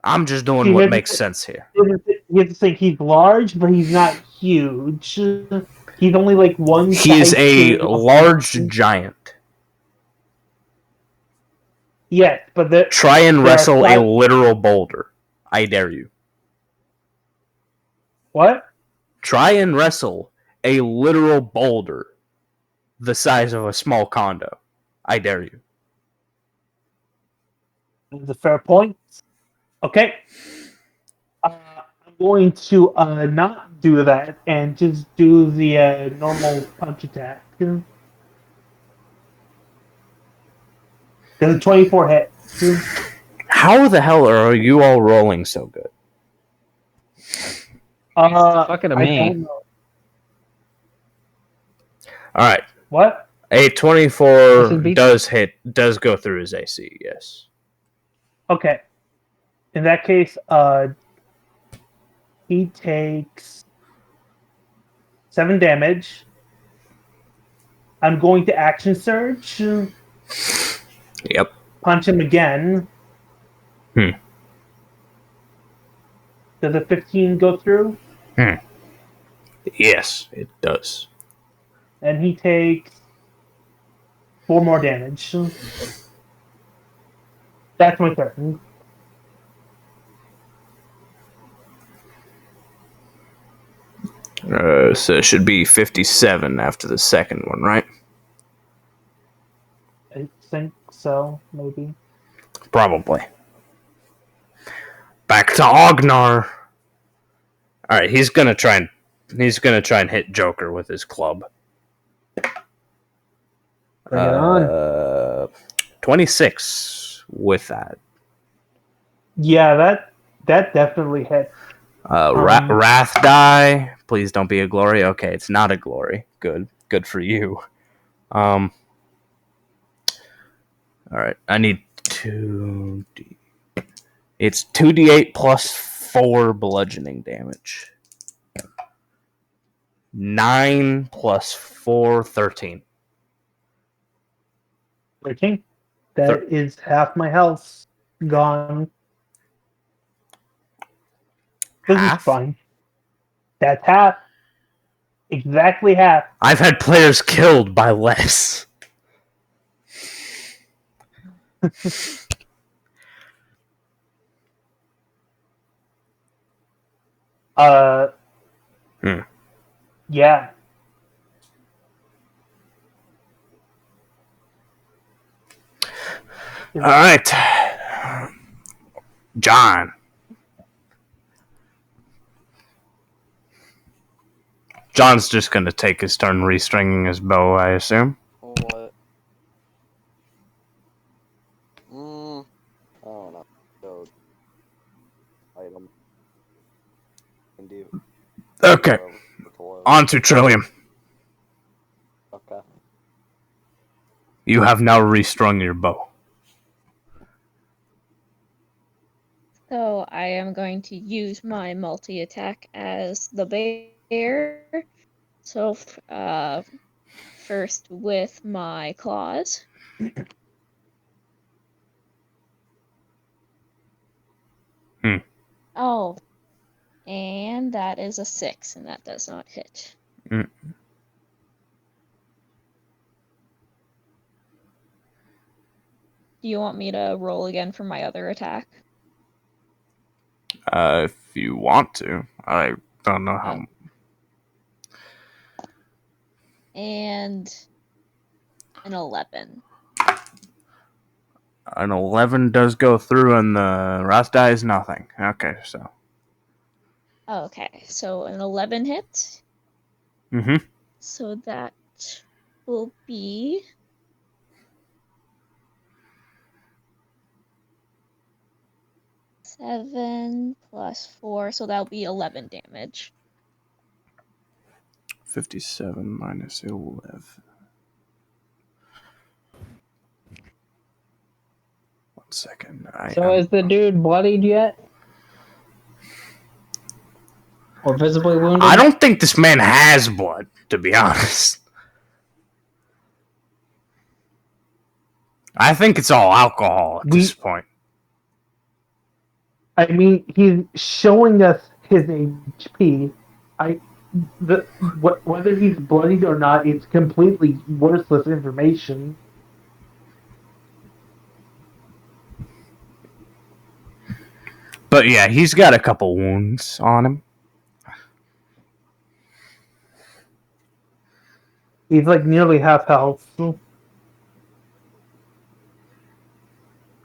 I'm just doing what makes sense here. You have to think he's large, but he's not huge. He's only like one He is size a tier. large giant. Yes, but Try and there are wrestle a five- literal boulder. I dare you. What? Try and wrestle a literal boulder the size of a small condo. I dare you. That's a fair point. Okay. I'm going to not do that and just do the normal punch attack. Does a 24 hit? How the hell are you all rolling so good? Fuck it to I me. don't know. Alright. What? A 24 This would be- does go through his AC, yes. Okay. In that case, he takes 7 damage. I'm going to action surge, Yep. punch him again. Hmm. Does a 15 go through? Yes, it does. And he takes 4 more damage. That's my turn. So it should be 57 after the second one, right? I think so, maybe. Probably. Back to Ognar. All right, he's gonna try and hit Joker with his club. Bring it on. 26 with that. Yeah, that definitely hit. Wrath die. Please don't be a glory. Okay, it's not a glory. Good for you. All right, I need 2d. It's 2d8 plus 4 bludgeoning damage. 9 plus 4, 13. 13. That is half my health gone. This is Half? fine. That's half. Exactly half. I've had players killed by less. Yeah. All right. John. John's just going to take his turn restringing his bow, I assume. What? I don't know. So, item. Can do. Okay. On to Trillium. Okay. You have now restrung your bow. So I am going to use my multi-attack as the bear. So first with my claws. Oh, and that is a 6, and that does not hit. Mm. Do you want me to roll again for my other attack? If you want to. I don't know how. And an 11. An 11 does go through, and the Wrath die is nothing. Okay, so. Okay, so an 11 hit. Mm-hmm. So that will be 7 plus 4, so that'll be 11 damage. 57 minus 11. 1 second. So is the dude bloodied yet? Or visibly wounded? I don't think this man has blood, to be honest. I think it's all alcohol at this point. I mean, he's showing us his HP. Whether he's bloodied or not, it's completely worthless information. But yeah, he's got a couple wounds on him. He's like nearly half health.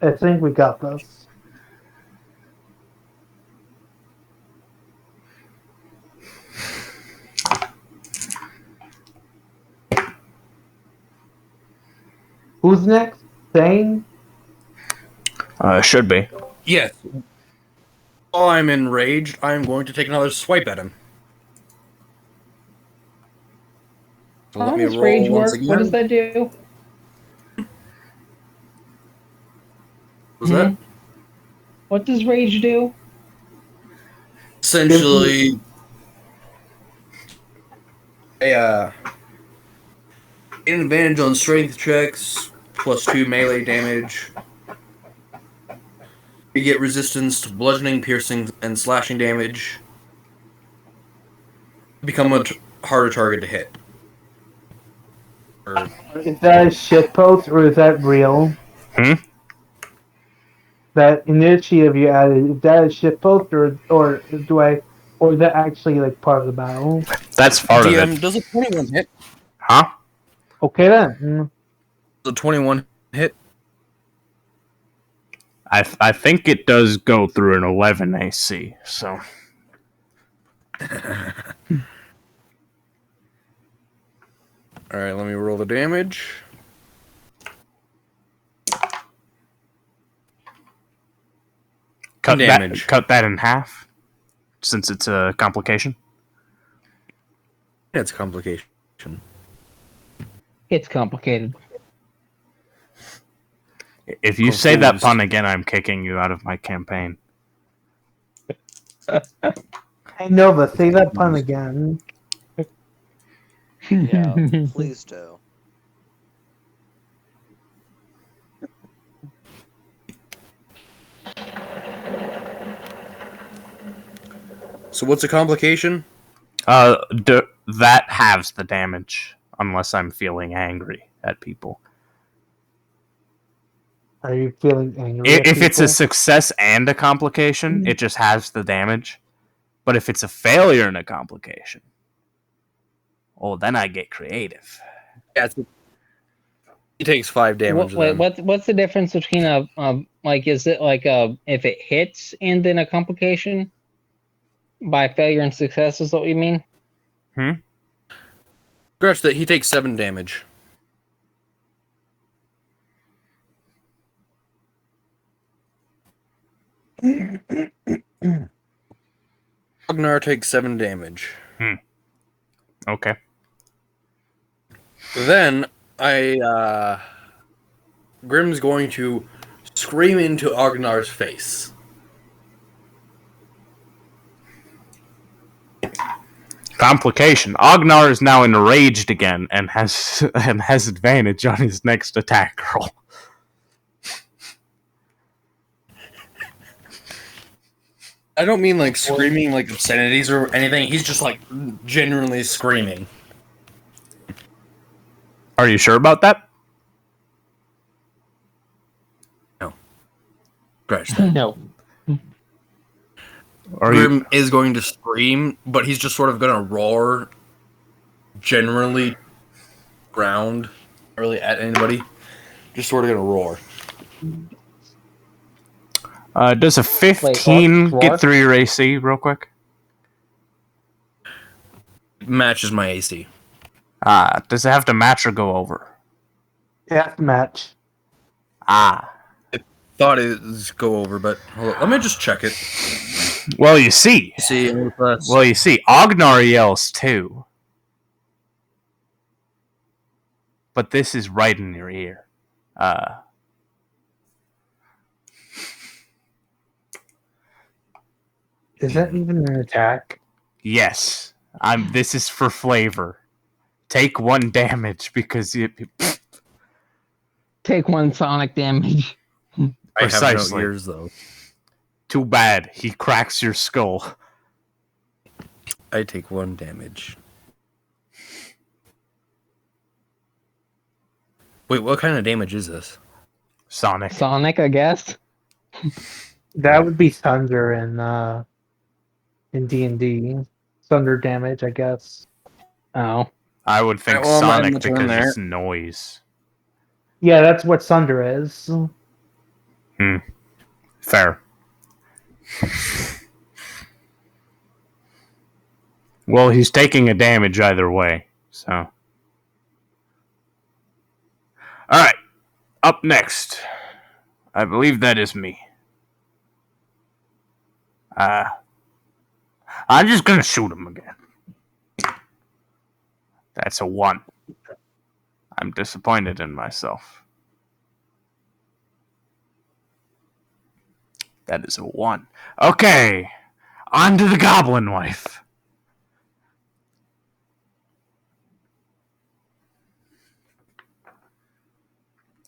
I think we got this. Who's next? Thane? Should be. Yes. While I'm enraged, I'm going to take another swipe at him. So How let me does roll rage once work? again. What does that do? What's that? What does rage do? Essentially, an advantage on strength checks, +2 melee damage. You get resistance to bludgeoning, piercing, and slashing damage. Become a harder target to hit. Is that a shitpost or is that real? Hmm? That initiative you added, is that a shitpost or is that actually like part of the battle? That's part of it. Does a 21 hit? Huh? Okay then. Does a 21 hit? I think it does go through an 11 AC, so. Alright, let me roll the damage. Cut Damage. cut that in half, since it's a complication. That's complication. It's complicated. If you say that Confused. pun again, I'm kicking you out of my campaign. Hey Nova, say that pun again. Yeah, please do. So what's a complication? That halves the damage, unless I'm feeling angry at people. Are you feeling angry? at If it's a people? success and a complication, it just halves the damage. But if it's a failure and a complication, oh, then I get creative. Yeah, he takes 5 damage. What's the difference between like, is it like if it hits and then a complication by failure and success is what you mean? Scratch that. He takes 7 damage. Ragnar takes 7 damage. Okay. Then Grim's going to scream into Agnar's face. Complication. Ognar is now enraged again and has advantage on his next attack roll. I don't mean like screaming like obscenities or anything. He's just like genuinely screaming. Are you sure about that? No. Scratch that. No. Grim is going to scream, but he's just sort of going to roar. Generally, ground, not really at anybody. Just sort of going to roar. Does a 15 Wait, get through your AC real quick? Matches my AC. Does it have to match or go over? Yeah, match. Thought it was go over, but hold on. Let me just check it. Well, you see. See, Ognar yells too. But this is right in your ear. Is that even an attack? Yes. This is for flavor. Take 1 damage because you... Take 1 sonic damage. I have Precisely. no ears, though. Too bad. He cracks your skull. I take 1 damage. Wait, what kind of damage is this? Sonic. Sonic, I guess. That would be thunder in D&D. Thunder damage, I guess. Oh. I would think Well, I'm Sonic in the turn because there. it's noise. Yeah, that's what thunder is. Fair. Well, he's taking a damage either way, so. Alright. Up next. I believe that is me. I'm just gonna shoot him again. That's a 1. I'm disappointed in myself. That is a 1. Okay, on to the goblin wife.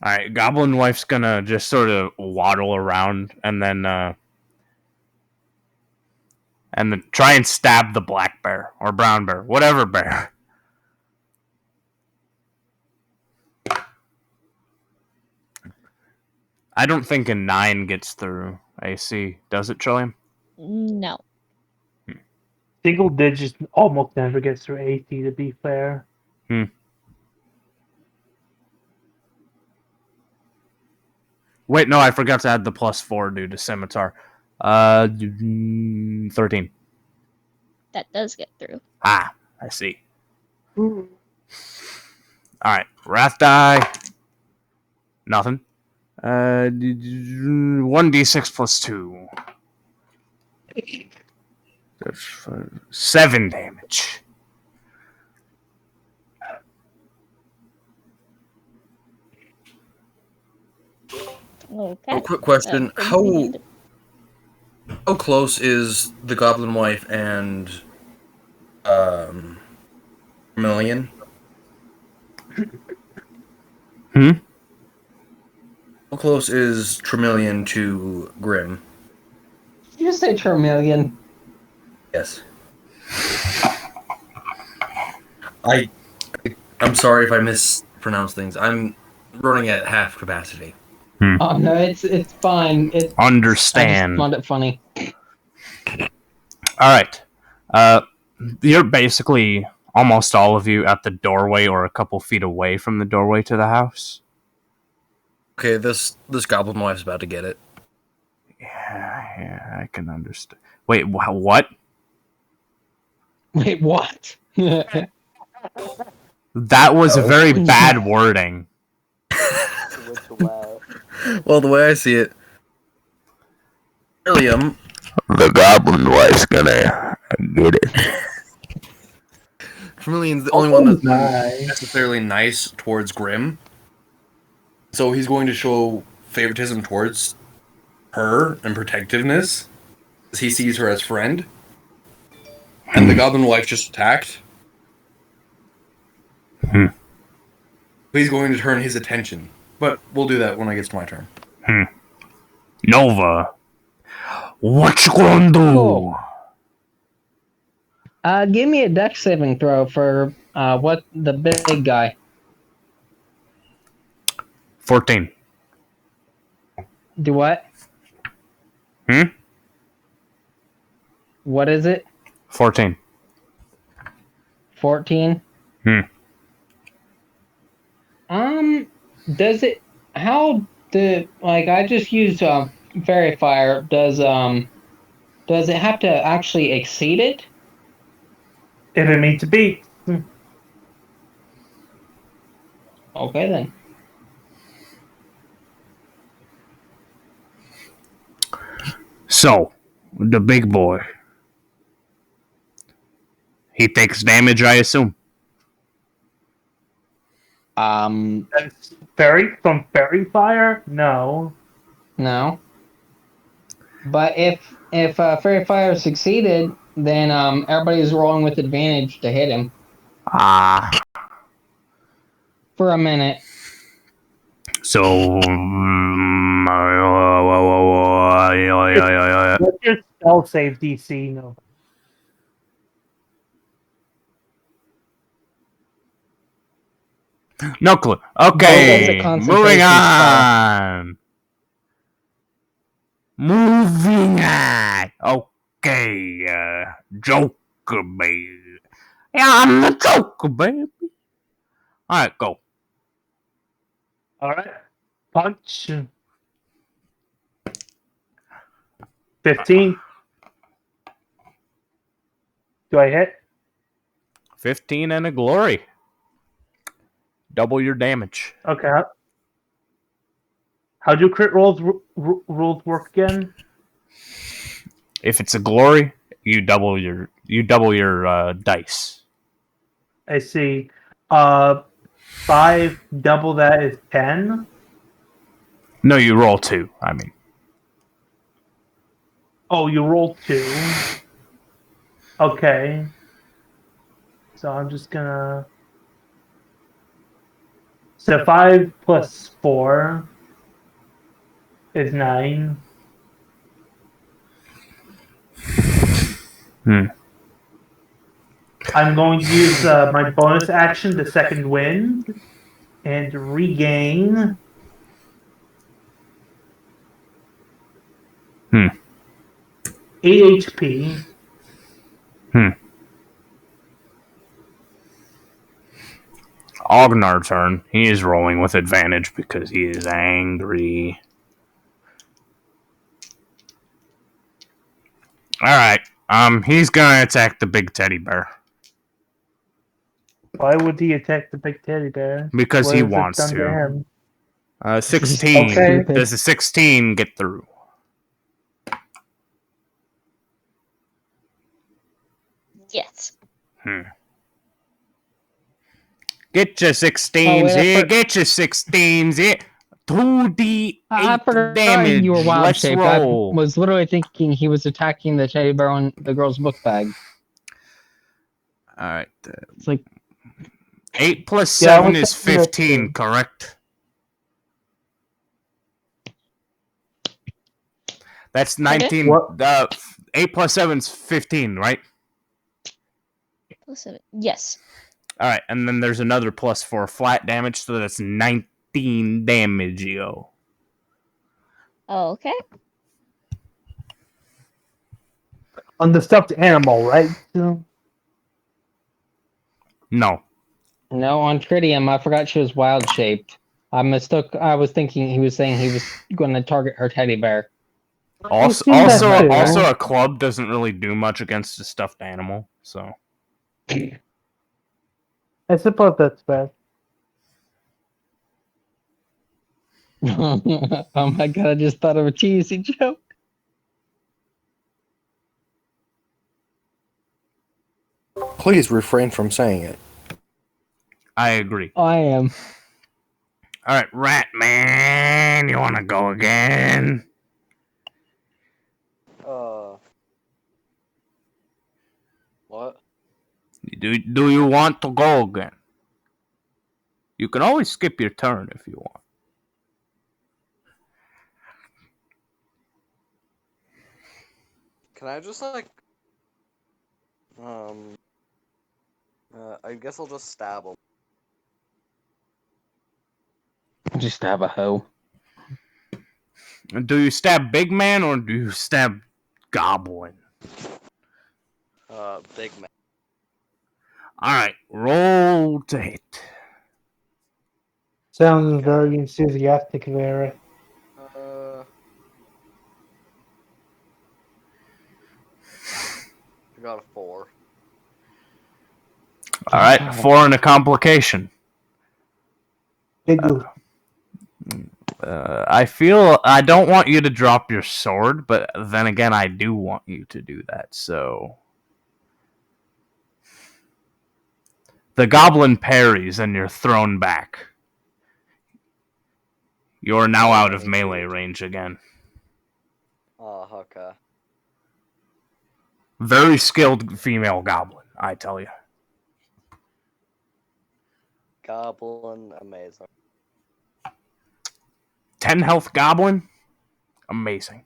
Alright, goblin wife's gonna just sort of waddle around and then try and stab the black bear or brown bear, whatever bear. I don't think a 9 gets through AC. Does it, Trillium? No. Single digits almost never gets through 80, to be fair. Wait, no, I forgot to add the +4 due to scimitar. 13. That does get through. Ah, I see. Alright, wrath die. Nothing. 1d6 plus 2. 7 damage. Okay. Oh, quick question: how close is the goblin wife and Million? Hmm? How close is Tremillion to Grim? Did you say Termillion? Yes. I'm sorry if I mispronounce things. I'm running at half capacity. Oh no, it's fine. I just Understand. found it funny. Alright. You're basically almost all of you at the doorway or a couple feet away from the doorway to the house. Okay, this goblin wife's about to get it. Yeah, I can understand. Wait, what? Wait, what? That was a very bad wording. Well, the way I see it, William, The goblin wife's gonna get it. Tremillion's the only one that's nice. necessarily nice towards Grim. So he's going to show favoritism towards her and protectiveness, as he sees her as friend. And the goblin wife just attacked. He's going to turn his attention. But we'll do that when it gets to my turn. Nova, what you gonna do? Cool. Give me a dex saving throw for what the big guy. 14. Do what? What is it? 14. 14? Does it, how the, like, I just used Fairy Fire. Does it have to actually exceed it? If it means to beat. Okay then. So, the big boy. He takes damage, I assume. From fairy fire? No. No. But if Fairy Fire succeeded, then everybody's rolling with advantage to hit him Ah. for a minute. So. What's your spell save DC? No. No clue. That's Okay. a concentration Moving spell. on. Moving on. Okay. Joker, baby. Yeah, I'm the Joker, baby. Alright, go. Alright. Punch. 15. Do I hit? 15 and a glory. Double your damage. Okay. How do crit rules work again? If it's a glory, you double your dice. I see. 5 double that is 10. No, you roll 2. I mean, Oh, you rolled 2. Okay. So I'm just gonna. So 5 plus 4 is 9. I'm going to use my bonus action, the second wind, and regain. Hmm. 8 HP. Ognar turn. He is rolling with advantage because he is angry. Alright. He's gonna attack the big teddy bear. Why would he attack the big teddy bear? Because What he has it wants done to to. him? 16. Okay. Does a 16 get through? Yes. Get your 16s here. Get your 16s here. 2d8 I forgot damage. you were wild Let's shaped. roll. I was literally thinking he was attacking the teddy bear on the girl's book bag. Alright. It's like 8 plus Yeah, I 7 was is thinking that 15, too. correct? That's 19. What? 8 plus 7 is 15, right? Plus 7. Yes. Alright, and then there's another plus 4 flat damage, so that's 19 damage, yo. Okay. On the stuffed animal, right? No. no, on Tritium, I forgot she was wild shaped. I mistook. I was thinking he was saying he was going to target her teddy bear. Also, seen that too. also, a club doesn't really do much against a stuffed animal, so. I suppose that's bad. Oh my god! I just thought of a cheesy joke. Please refrain from saying it. I agree. I am. Alright, Rat Man, you wanna go again? What? Do you want to go again? You can always skip your turn if you want. Can I just like I guess I'll just stab him. Just have a hoe. Do you stab Big Man or do you stab Goblin? Big man. Alright, roll to hit. Sounds very enthusiastic, Vera. I got a 4. Alright, 4 and a complication. Big I feel I don't want you to drop your sword, but then again, I do want you to do that, so. The goblin parries and you're thrown back. You're now out of melee range again. Oh, okay. Very skilled female goblin, I tell you. Goblin, amazing. 10 health goblin? Amazing.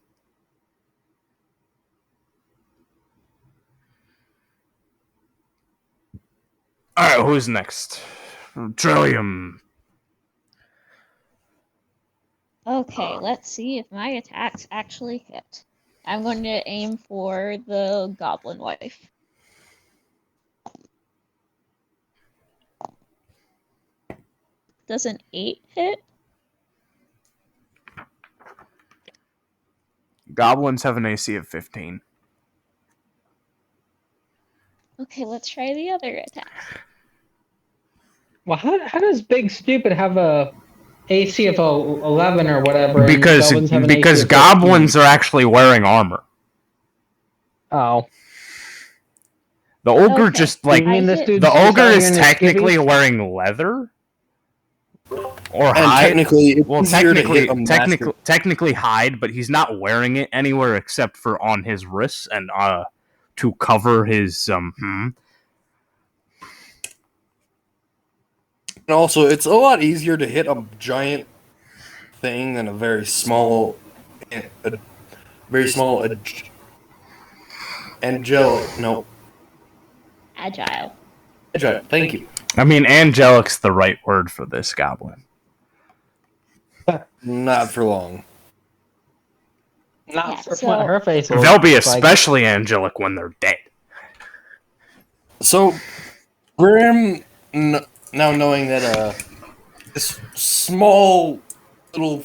Alright, who's next? Trillium. Okay, let's see if my attacks actually hit. I'm going to aim for the goblin wife. Does an 8 hit? Goblins have an AC of 15. Okay, let's try the other attack. Well, how does Big Stupid have a AC of 11 or whatever? Because and goblins have an AC of goblins 15? are actually wearing armor. Oh. The ogre Okay, just like You mean this dude's the just ogre out here is in his technically skivvies? wearing leather, Or And hide. technically, it's Well, easier to hit a master. technically hide, but he's not wearing it anywhere except for on his wrists and to cover his And also, it's a lot easier to hit a giant thing than a very small, angelic. No, Agile. agile. Thank you. I mean, angelic's the right word for this goblin. Not for long. Not Yeah, for so- her face. They'll be especially angelic when they're dead. So, Grim, now knowing that this small little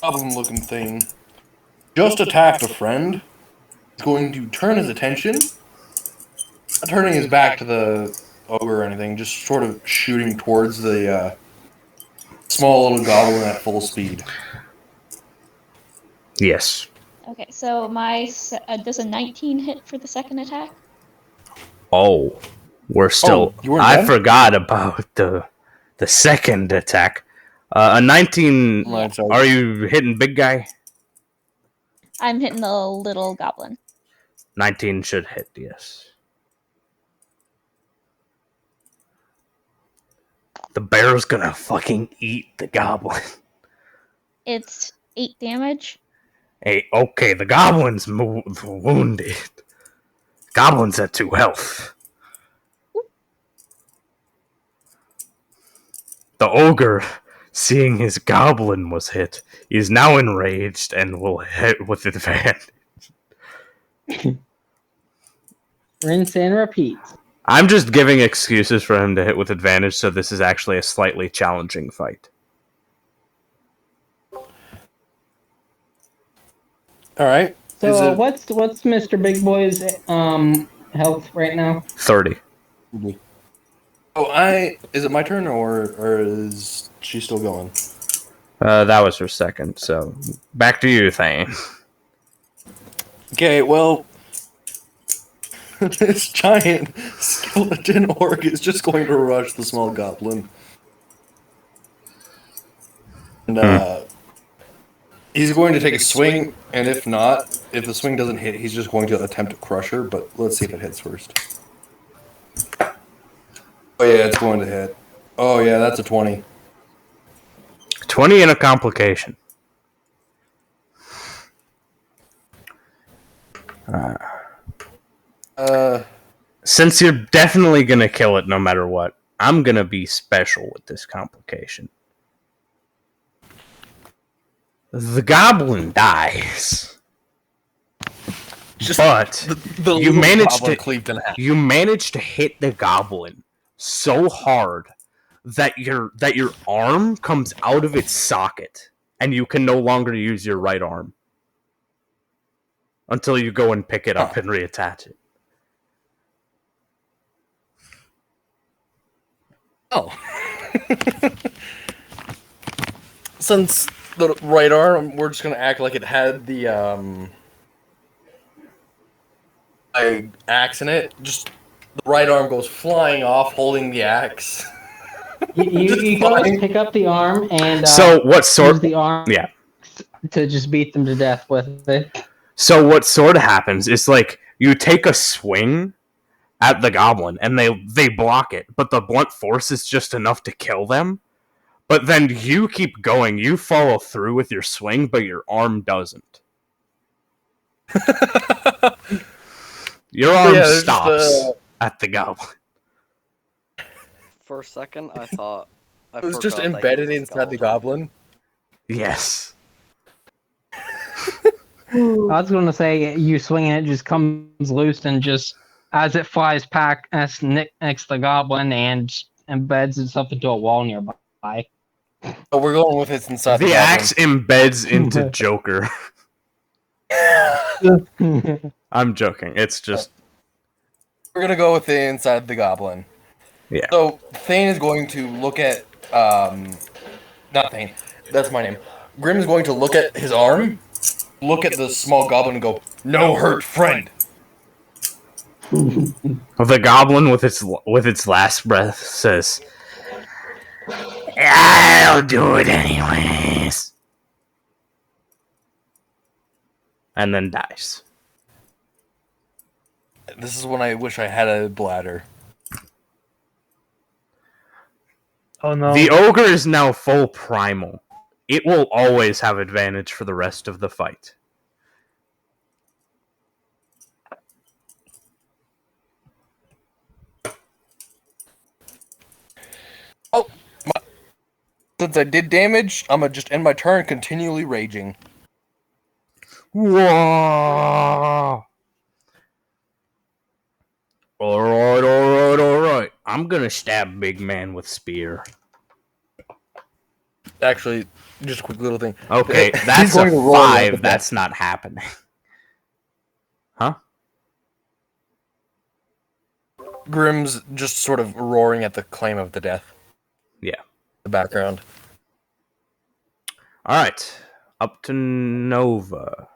goblin-looking thing just attacked a friend, is going to turn his attention, not turning his back to the ogre or anything, just sort of shooting towards the small little goblin at full speed. Yes. Okay, so does a 19 hit for the second attack? Oh, we're still. you weren't I done? forgot about the second attack. A 19. Oh, sorry. Are you hitting big guy? I'm hitting the little goblin. 19 should hit. Yes. The bear's gonna fucking eat the goblin. It's 8 damage. Hey, okay, the goblin's wounded. Goblin's at 2 health. The ogre, seeing his goblin was hit, is now enraged and will hit with advantage. Rinse and repeat. I'm just giving excuses for him to hit with advantage, so this is actually a slightly challenging fight. All right. So what's Mr. Big Boy's health right now? 30. Oh, is it my turn or is she still going? That was her second, so back to you, Thane. Okay, well, this giant skeleton orc is just going to rush the small goblin. And he's going to take a swing, and if the swing doesn't hit, he's just going to attempt to crush her, but let's see if it hits first. Oh yeah, it's going to hit. Oh yeah, that's a 20. 20 and a complication. Since you're definitely gonna kill it no matter what, I'm gonna be special with this complication. The goblin dies. But you managed to hit the goblin so hard that your arm comes out of its socket and you can no longer use your right arm until you go and pick it up and reattach it. Oh. Since the right arm, we're just gonna act like it had the axe in it. Just the right arm goes flying off, holding the axe. You can always pick up the arm and so what sort? use the arm Yeah. to just beat them to death with it. So what sort of happens is like you take a swing at the goblin and they block it, but the blunt force is just enough to kill them. But then you keep going, you follow through with your swing, but your arm doesn't. Your arm stops at the goblin. For a second, I thought It was just embedded inside the goblin. Yes. I was going to say you swing and it just comes loose and just as it flies past next to the goblin and embeds itself into a wall nearby. Oh, we're going with it inside the The goblin. axe embeds into Joker. I'm joking. It's just We're gonna go with the inside the goblin. yeah. So Thane is going to look at not Thane. That's my name. Grim is going to look at his arm, look at the small goblin, and go, "No hurt, friend." The goblin with its last breath says, I'll do it anyways. And then dies. This is when I wish I had a bladder. Oh no. The ogre is now full primal. It will always have advantage for the rest of the fight. Oh, since I did damage, I'm gonna just end my turn continually raging. Whoa! Alright. I'm gonna stab big man with spear. Actually, just a quick little thing. Okay, He's that's going a to roll like 5. a That's not happening. Huh? Grimm's just sort of roaring at the claim of the death. Yeah. The background. Alright. Up to Nova.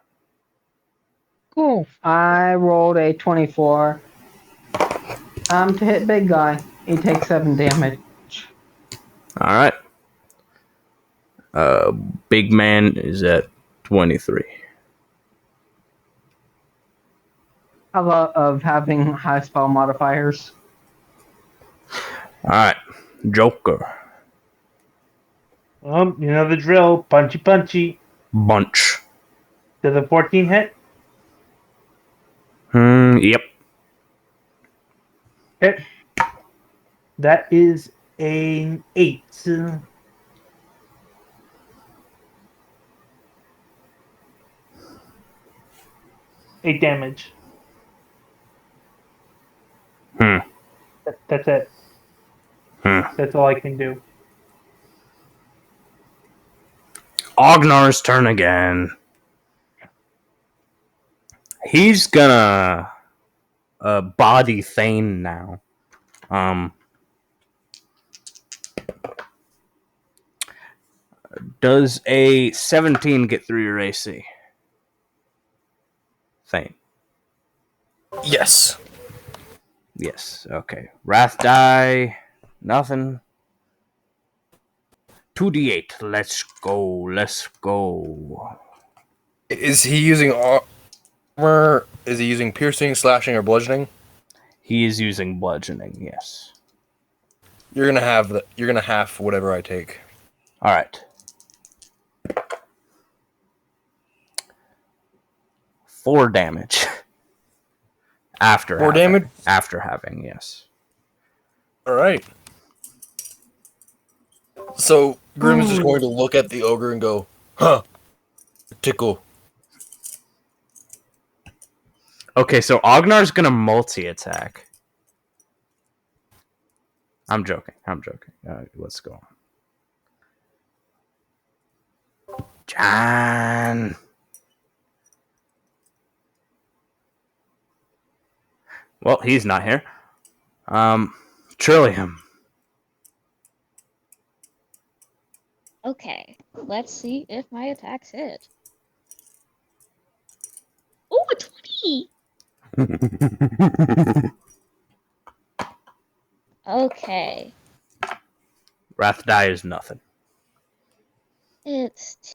Cool. I rolled a 24. To hit big guy. He takes 7 damage. Alright. Big man is at 23. I love having high spell modifiers. Alright. Joker. You know the drill. Punchy, punchy. Bunch. Does a 14 hit? Yep. Hit. That is an 8. 8 damage. That's it. That's all I can do. Ognar's turn again. He's gonna body Thane now. Does a 17 get through your AC? Thane. Yes. Yes. Okay. Wrath die. Nothing. 2d8. Let's go. Is he using armor? Is he using piercing, slashing, or bludgeoning? He is using bludgeoning. Yes. You're gonna half whatever I take. All right. 4 damage. After 4 having, damage? After having, yes. Alright. So, Grimm's just going to look at the ogre and go, huh, tickle. Okay, so Ognar's gonna multi-attack. I'm joking. Let's go on. John. Well, he's not here. Trillium. Okay, let's see if my attacks hit. Oh, a 20! Okay, Wrath die is nothing. it's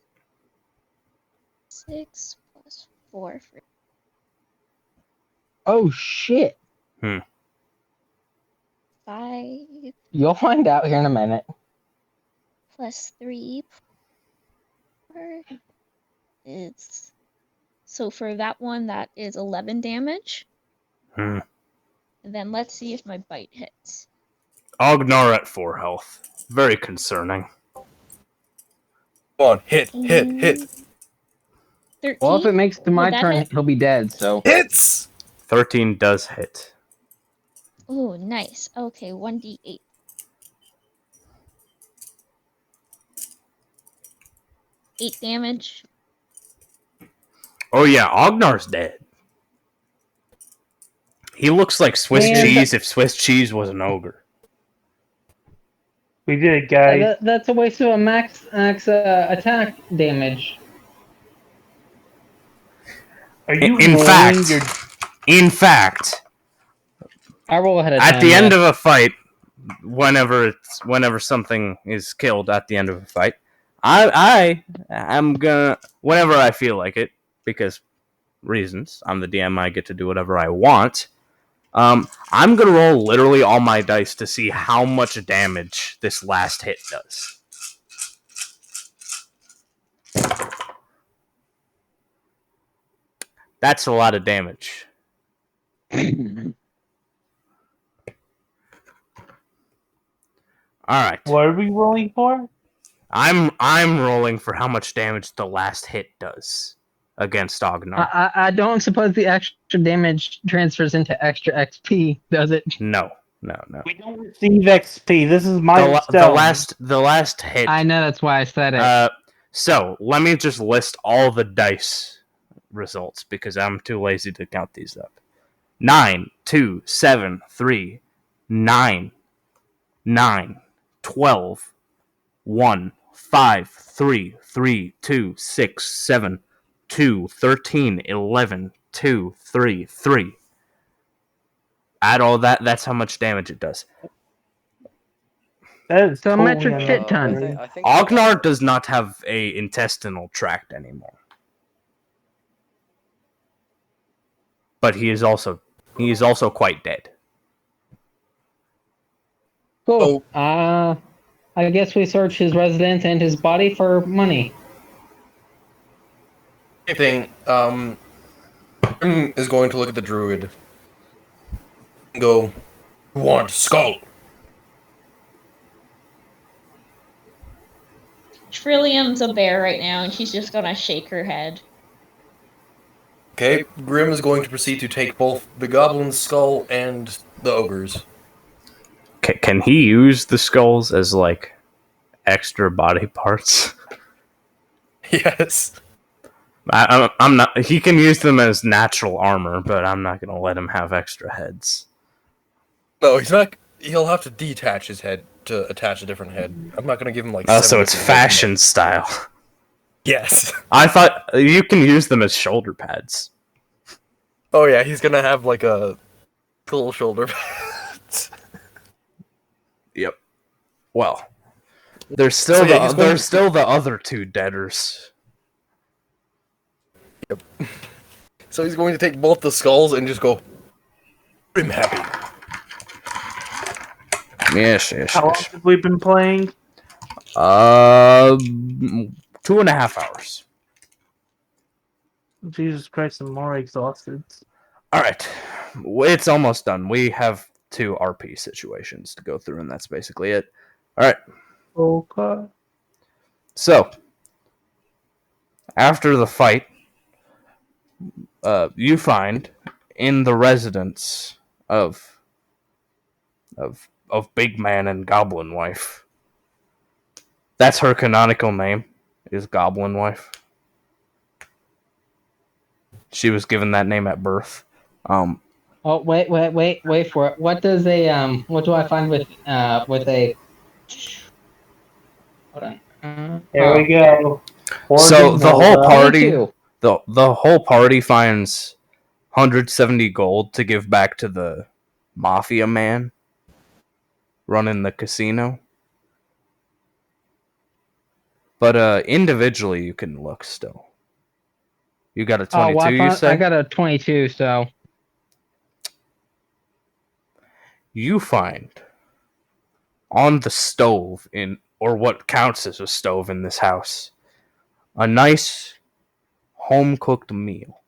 6 plus 4 for Oh shit. 5 You'll find out here in a minute. plus 3. 4. It's so for that one, that is 11 damage. And then let's see if my bite hits. Ognar at 4 health. Very concerning. Come on, hit. 13. Well, if it makes it to my Would that turn, hit? he'll be dead, so. Hits! 13 does hit. Oh, nice. Okay, 1d8. 8 damage. Oh yeah, Ognar's dead. He looks like Swiss cheese if Swiss cheese was an ogre. We did it, guys. That's a waste of a max attack damage. Are you In rolling fact, your... in fact, I roll ahead of time. at the end of a fight, whenever something is killed at the end of a fight, I am gonna, whenever I feel like it, because reasons. I'm the DM. I get to do whatever I want. I'm gonna roll literally all my dice to see how much damage this last hit does. That's a lot of damage. All right. What are we rolling for? I'm rolling for how much damage the last hit does against Ognar. I don't suppose the extra damage transfers into extra XP, does it? No. We don't receive XP. This is my The last hit. I know, that's why I said it. So let me just list all the dice results because I'm too lazy to count these up. 9, 2, 7, 3, 9, 9, 12, 1, 5, 3, 3, 2, 6, 7, 2, 13, 11, 2, 3, 3. Add all that's how much damage it does. That is So a metric totally shit ton. unnecessary. I think Ognar does not have a intestinal tract anymore. But he is also quite dead. Cool. I guess we search his residence and his body for money. Same thing. Is going to look at the druid. And go, "You want skull?" Trillium's a bear right now, and she's just gonna shake her head. Okay, Grim is going to proceed to take both the goblin's skull and the ogre's. Can he use the skulls as like extra body parts? Yes. I'm not. He can use them as natural armor, but I'm not gonna let him have extra heads. No, he's not. He'll have to detach his head to attach a different head. I'm not gonna give him like. Oh, 7 so it's different fashion heads. style. Yes. I thought you can use them as shoulder pads. Oh yeah, he's gonna have like a little shoulder pads. Yep. Well, there's still the other two deaders. So he's going to take both the skulls and just go. I'm happy. Yes. How long have we been playing? 2.5 hours. Jesus Christ, I'm more exhausted. All right, it's almost done. We have 2 RP situations to go through, and that's basically it. All right. Okay. So after the fight, you find in the residence of Big Man and Goblin Wife. That's her canonical name, is Goblin Wife. She was given that name at birth. Oh, wait for it. What does what do I find with a... Hold on. There we go. So the whole party, 22. the whole party finds 170 gold to give back to the mafia man running the casino. But individually, you can look still. You got a 22, you say? I got a 22, so... You find on the stove, or what counts as a stove in this house, a nice home-cooked meal.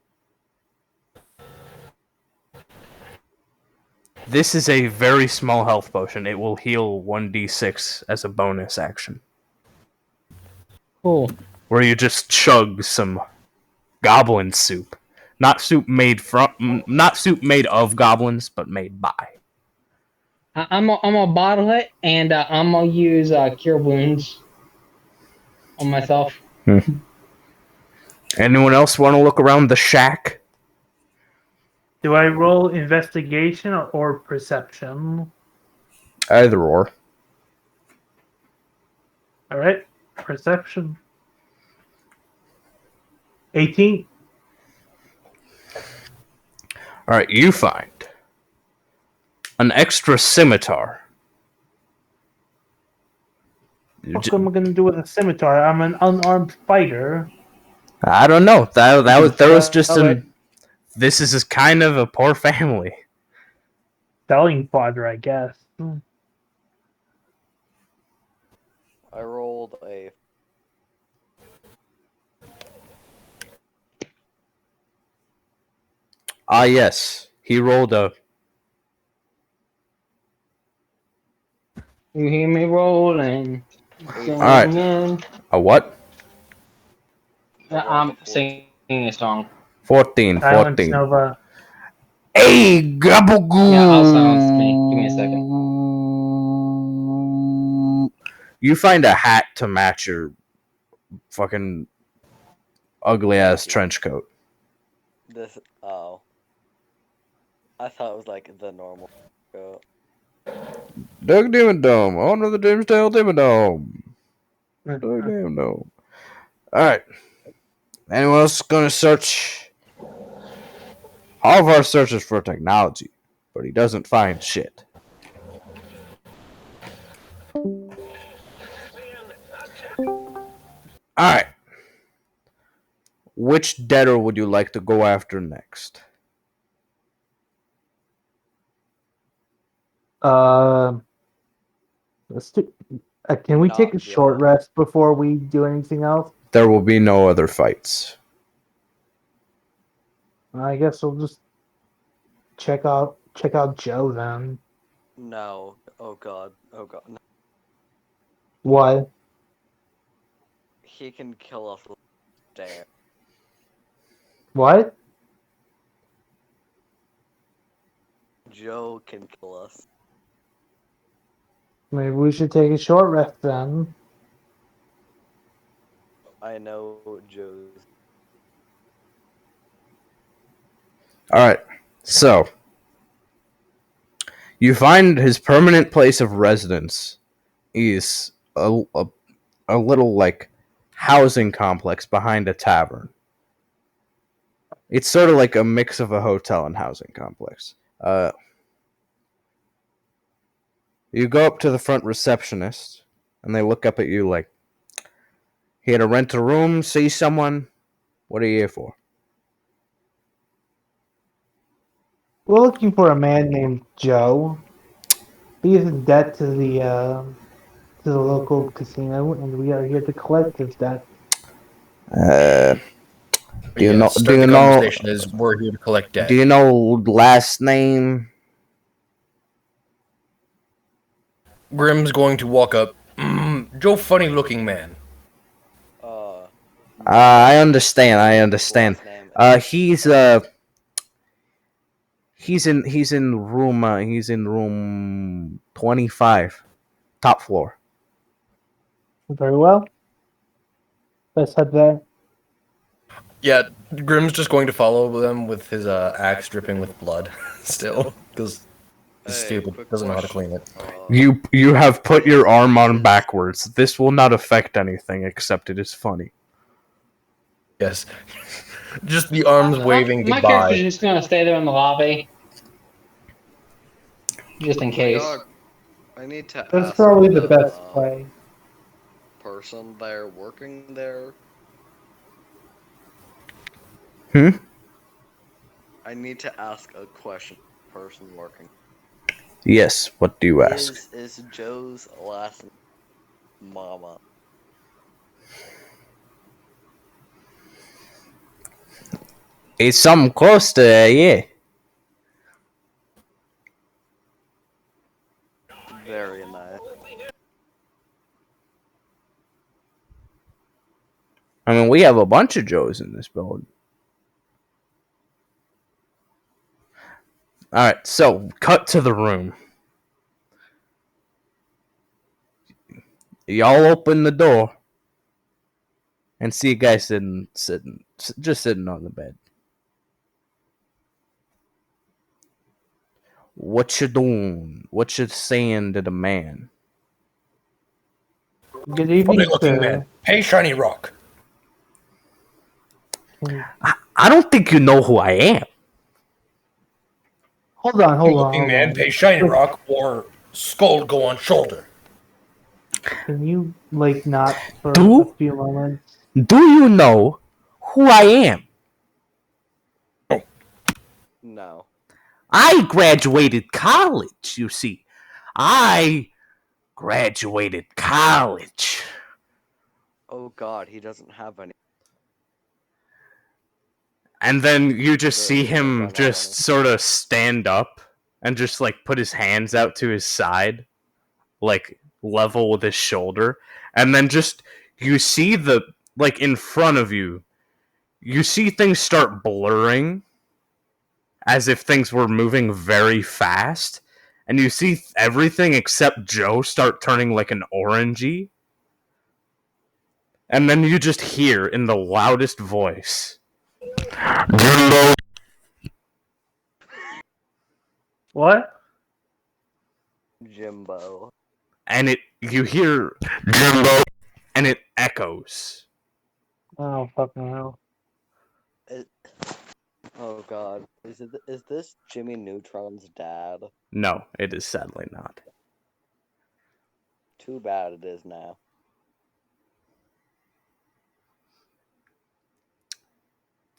This is a very small health potion. It will heal 1d6 as a bonus action. Cool. Where you just chug some goblin soup. Not soup made of goblins, but made by. I'm gonna bottle it, and I'm gonna use Cure Wounds on myself. Anyone else want to look around the shack? Do I roll investigation or perception? Either or. All right, perception. 18. Alright, you find an extra scimitar What am I gonna do with a scimitar? I'm an unarmed fighter. I don't know. There was just Sell it. This is just kind of a poor family. Selling fodder, I guess. I rolled a. Ah, yes. He rolled a. You hear me rolling. Alright. Singing. A what? I'm singing a song. 14. Silence 14. Nova. Hey, gabagoo! Yeah, I'll silence me. Give me a second. You find a hat to match your fucking ugly ass trench coat. This. Oh. I thought it was like the normal coat. Doug Dimmadome, owner of the Dimsdale Dimmadome. Doug Dimmadome. Alright. Anyone else gonna search? Harvar searches for technology, but he doesn't find shit. Alright. Which debtor would you like to go after next? Let's do. Can we take a Not short Joe. rest before we do anything else? There will be no other fights. I guess we'll just check out Joe then. No. Oh god. Oh god. No. What? He can kill us. Damn. What? Joe can kill us. Maybe we should take a short rest then. I know Joe's. Alright, so you find his permanent place of residence is a little like housing complex behind a tavern. It's sort of like a mix of a hotel and housing complex. You go up to the front receptionist, and they look up at you like, "Here to rent a room, see someone? What are you here for?" We're looking for a man named Joe. He is in debt to the local casino, and we are here to collect his debt. Do you know? Start Do you the know? conversation is we're here to collect debt. Do you know last name? Grim's going to walk up. Joe, funny looking man. I understand. I understand. Last name. He's in room 25, top floor. Very well. Let's head there. Yeah, Grim's just going to follow them with his axe dripping with blood still, because he's Hey, stupid. quick Doesn't know how to question. clean it. You have put your arm on backwards. This will not affect anything except it is funny. Yes. Just the arms waving My goodbye. character's just gonna stay there in the lobby. Just in case. Dog, I need to That's ask probably the best play. person there working there. I need to ask a question. Person working. Yes, what do you ask? Is Joe's last name Mama? It's something close to yeah. Very nice. I mean, we have a bunch of Joes in this building. Alright, so cut to the room. Y'all open the door and see a guy just sitting on the bed. What you doing? What you saying to the man? Good Funny evening, looking sir. man. Hey, shiny rock. I don't think you know who I am. Hold on. Looking man, pay shiny rock, or skull go on shoulder. Can you, like, not for Do- a few moments? Do you know who I am? No. I graduated college, you see. I graduated college. Oh God, he doesn't have any. And then you just He see doesn't him run out just any. sort of stand up and just like put his hands out to his side, like level with his shoulder. And then just you see the like in front of you, you see things start blurring as if things were moving very fast. And you see everything except Joe start turning like an orangey. And then you just hear in the loudest voice, Jimbo. What? Jimbo. And you hear Jimbo, and it echoes. Oh, fucking hell. Oh God, is this Jimmy Neutron's dad? No, it is sadly not. Too bad it is now.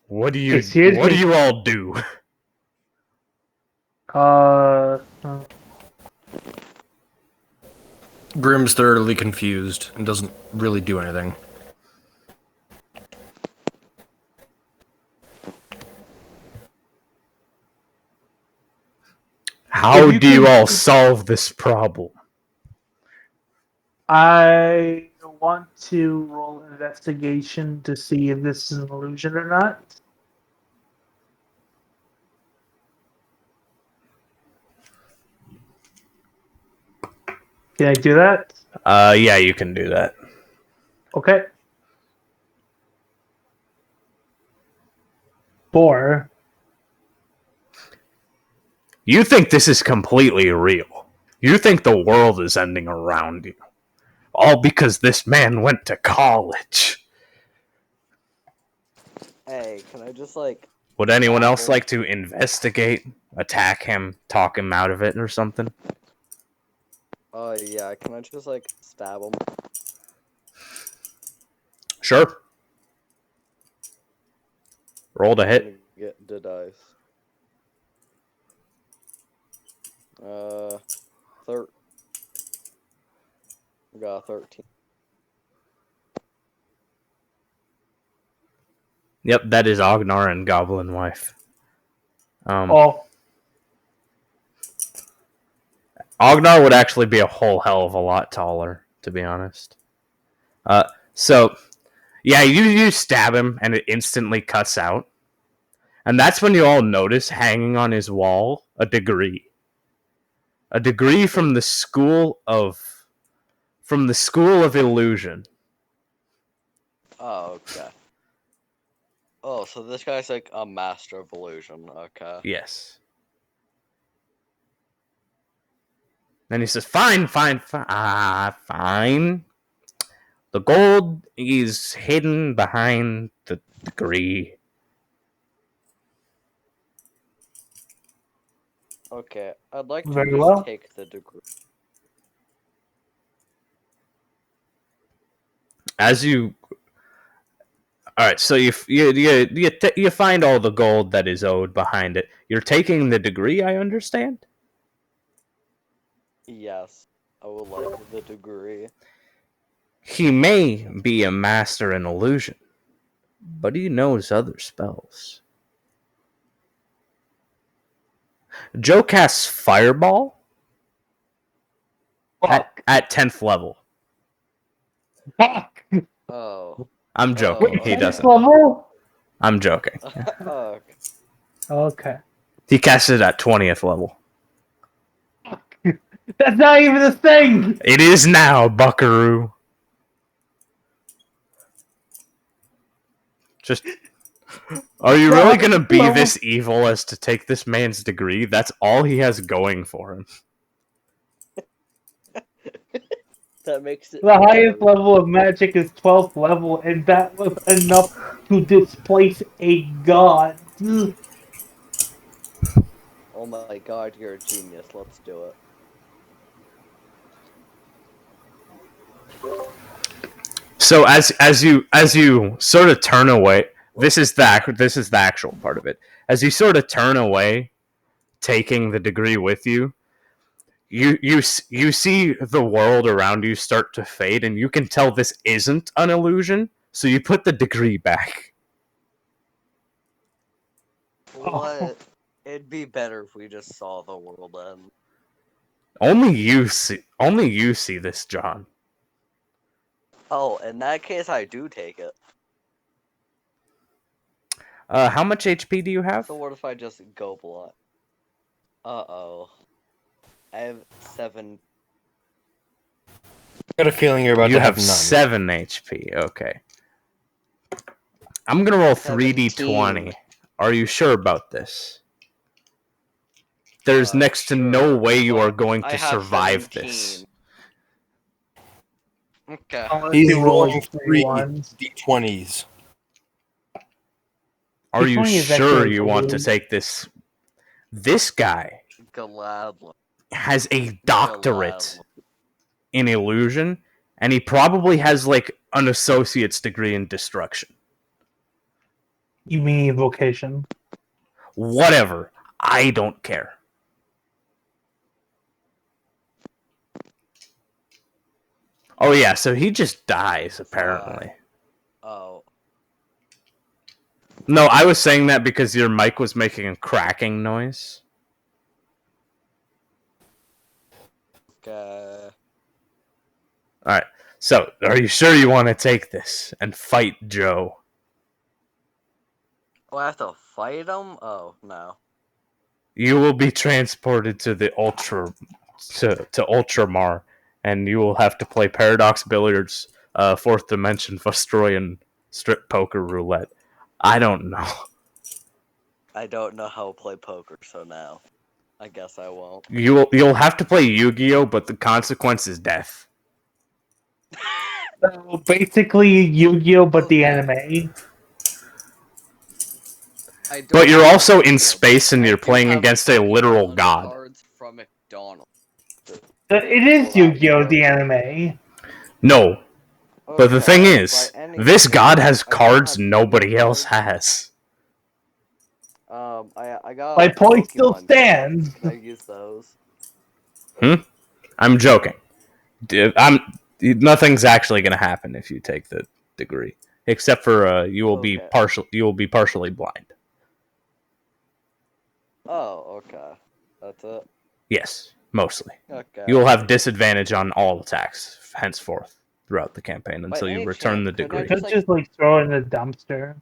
What do you Excuse What do me. you all do? Uh, Grim's thoroughly confused and doesn't really do anything. How you do you can- all solve this problem? I want to roll investigation to see if this is an illusion or not. Can I do that? Yeah, you can do that. Okay. 4. You think this is completely real. You think the world is ending around you. All because this man went to college. Hey, can I just like? Would anyone else Apple? like to investigate, attack him, talk him out of it, or something? Yeah. Can I just like stab him? Sure. Roll to I'm hit. gonna get the dice. 13. Got 13. Yep, that is Ognar and Goblin Wife. Oh, Ognar would actually be a whole hell of a lot taller, to be honest. So, yeah, you stab him, and it instantly cuts out. And that's when you all notice, hanging on his wall, a degree. A degree from the school of illusion. Oh, okay. Oh, so this guy's like a master of illusion. Okay. Yes. And he says, fine. Fine. The gold is hidden behind the degree. Okay, I'd like to Very just well. take the degree. As you, all right, so you find all the gold that is owed behind it. You're taking the degree, I understand. Yes, I would like the degree. He may be a master in illusion, but he knows other spells. Joe casts Fireball fuck. at 10th level. Fuck. Oh. I'm joking. He okay. doesn't. Level? I'm joking. Oh, Okay. He casts it at 20th level. That's not even a thing! It is now, Buckaroo. Just, are you really gonna be this evil as to take this man's degree? That's all he has going for him. that makes it. The highest level of magic is 12th level, and that was enough to displace a god. Oh my god, you're a genius. Let's do it. So as you sort of turn away, this is the actual part of it. As you sort of turn away, taking the degree with you, you see the world around you start to fade, and you can tell this isn't an illusion. So you put the degree back. What? It'd be better if we just saw the world end. Only you see this, John. Oh, in that case, I do take it. How much HP do you have? So what if I just go blind? Uh-oh. I have 7. I got a feeling you're about You to have have none. 7 HP. Okay. I'm gonna roll 3d20. 17. Are you sure about this? There's next to no Sure, way you are but going I to have survive 17. this. Okay. Unless He's you roll rolling like 3 3 ones. d20s. Are you 20 is sure actually you want to blue. take this? This guy Gladly. has a doctorate in illusion, and he probably has like an associate's degree in destruction. You mean evocation? Whatever. I don't care. Oh yeah, so he just dies apparently. Oh. No, I was saying that because your mic was making a cracking noise. Okay. Alright, so are you sure you want to take this and fight Joe? Oh, I have to fight him? Oh, no. You will be transported to the to Ultramar, and you will have to play Paradox Billiards, 4th Dimension Vostroyan Strip Poker Roulette. I don't know. I don't know how to play poker, so no. I guess I won't. You'll have to play Yu-Gi-Oh, but the consequence is death. So basically, Yu-Gi-Oh, but the Okay. anime. I don't But you're have also in Yu-Gi-Oh, space and I you're do playing have against a literal McDonald's god. cards from McDonald's. It is Will that Yu-Gi-Oh, work? the anime. No, but the thing Okay, is, by any this god chance, has I don't cards have any nobody else cards. has. I got My point still Pokemon stands. cards. Can I use those? I'm joking. Nothing's actually going to happen if you take the degree, except for you will be Okay. partially blind. Oh, okay. That's it. Yes, mostly. Okay. You will have disadvantage on all attacks henceforth throughout the campaign By until you any return chance, the couldn't I degree. Could just like throw it in the dumpster.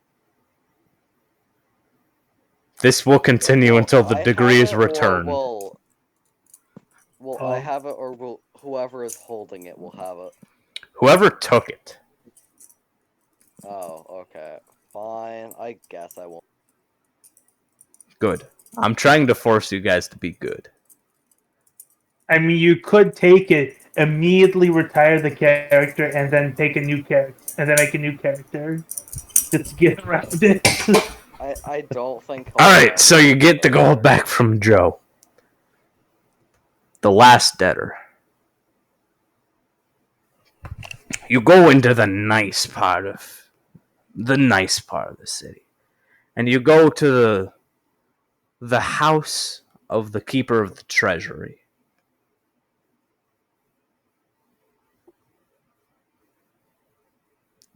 This will continue Will until the I degree have is it, or returned. will I Oh. have it, or will whoever is holding it will have it? Whoever took it. Oh, okay. Fine. I guess I won't. Good. I'm trying to force you guys to be good. I mean, you could take it, immediately retire the character, and then take a new character, and then make a new character, just to get around it. I don't think. Alright, so you get the gold back from Joe. The last debtor. You go into the nice part of the city. And you go to the house of the keeper of the treasury.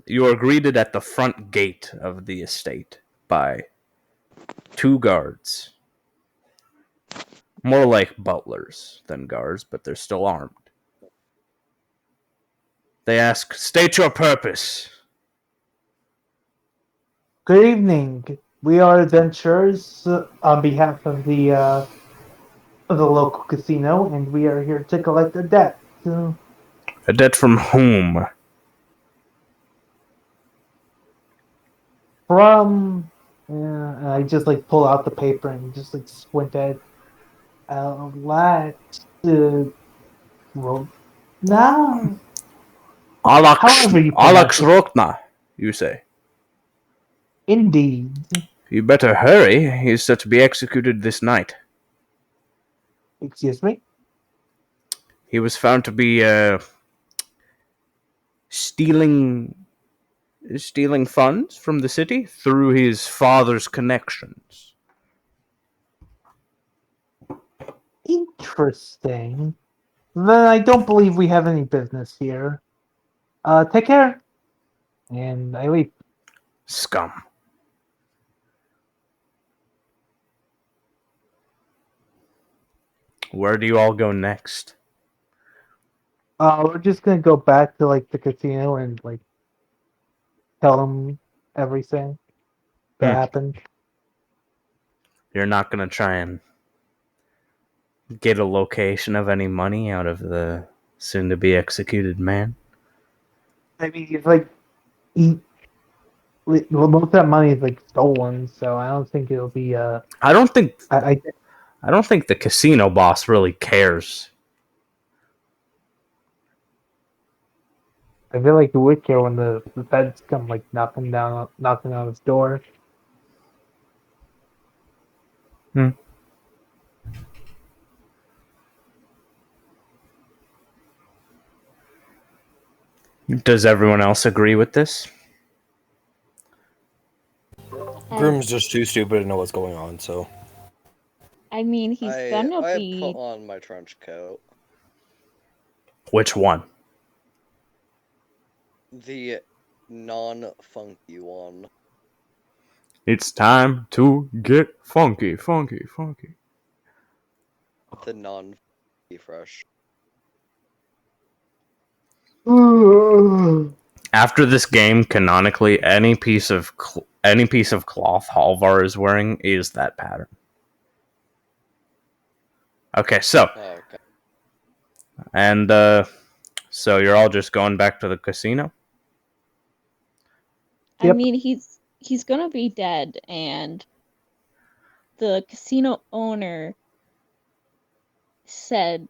You are greeted at the front gate of the estate by 2 guards. More like butlers than guards, but they're still armed. They ask, "State your purpose." Good evening. We are adventurers on behalf of the local casino, and we are here to collect a debt. A debt from whom? From, I just like pull out the paper and just like squint at last well, no. However you Alex pronounce it. Rokna, you say. Indeed. You better hurry. He is set to be executed this night. Excuse me? He was found to be stealing funds from the city through his father's connections. Interesting. Then I don't believe we have any business here. Take care. And I leave. Scum. Where do you all go next? We're just gonna go back to like the casino and like tell them everything that happened. You're not going to try and get a location of any money out of the soon-to-be executed man? I mean, it's like most of that money is like stolen, so I don't think it'll be. I don't think I the casino boss really cares. feel like he would care when the feds come like knocking on his door. Does everyone else agree with this? Groom's just too stupid to know what's going on, so. I mean, he's gonna I be. put on my trench coat. Which one? The non-funky one. It's time to get funky. The non-funky fresh. After this game, canonically, any piece of cloth Halvar is wearing is that pattern. Okay, so Okay. and so you're all just going back to the casino? I Yep. mean, he's gonna be dead, and the casino owner said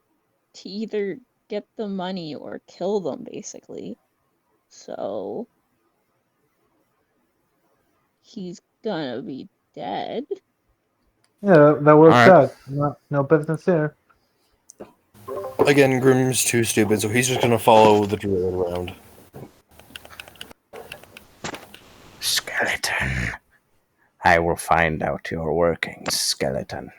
to either get the money or kill them, basically. So he's gonna be dead. Yeah, that works Alright. out. No business there. Again, Groom's too stupid, so he's just gonna follow the druid around. Skeleton. I will find out your workings, skeleton.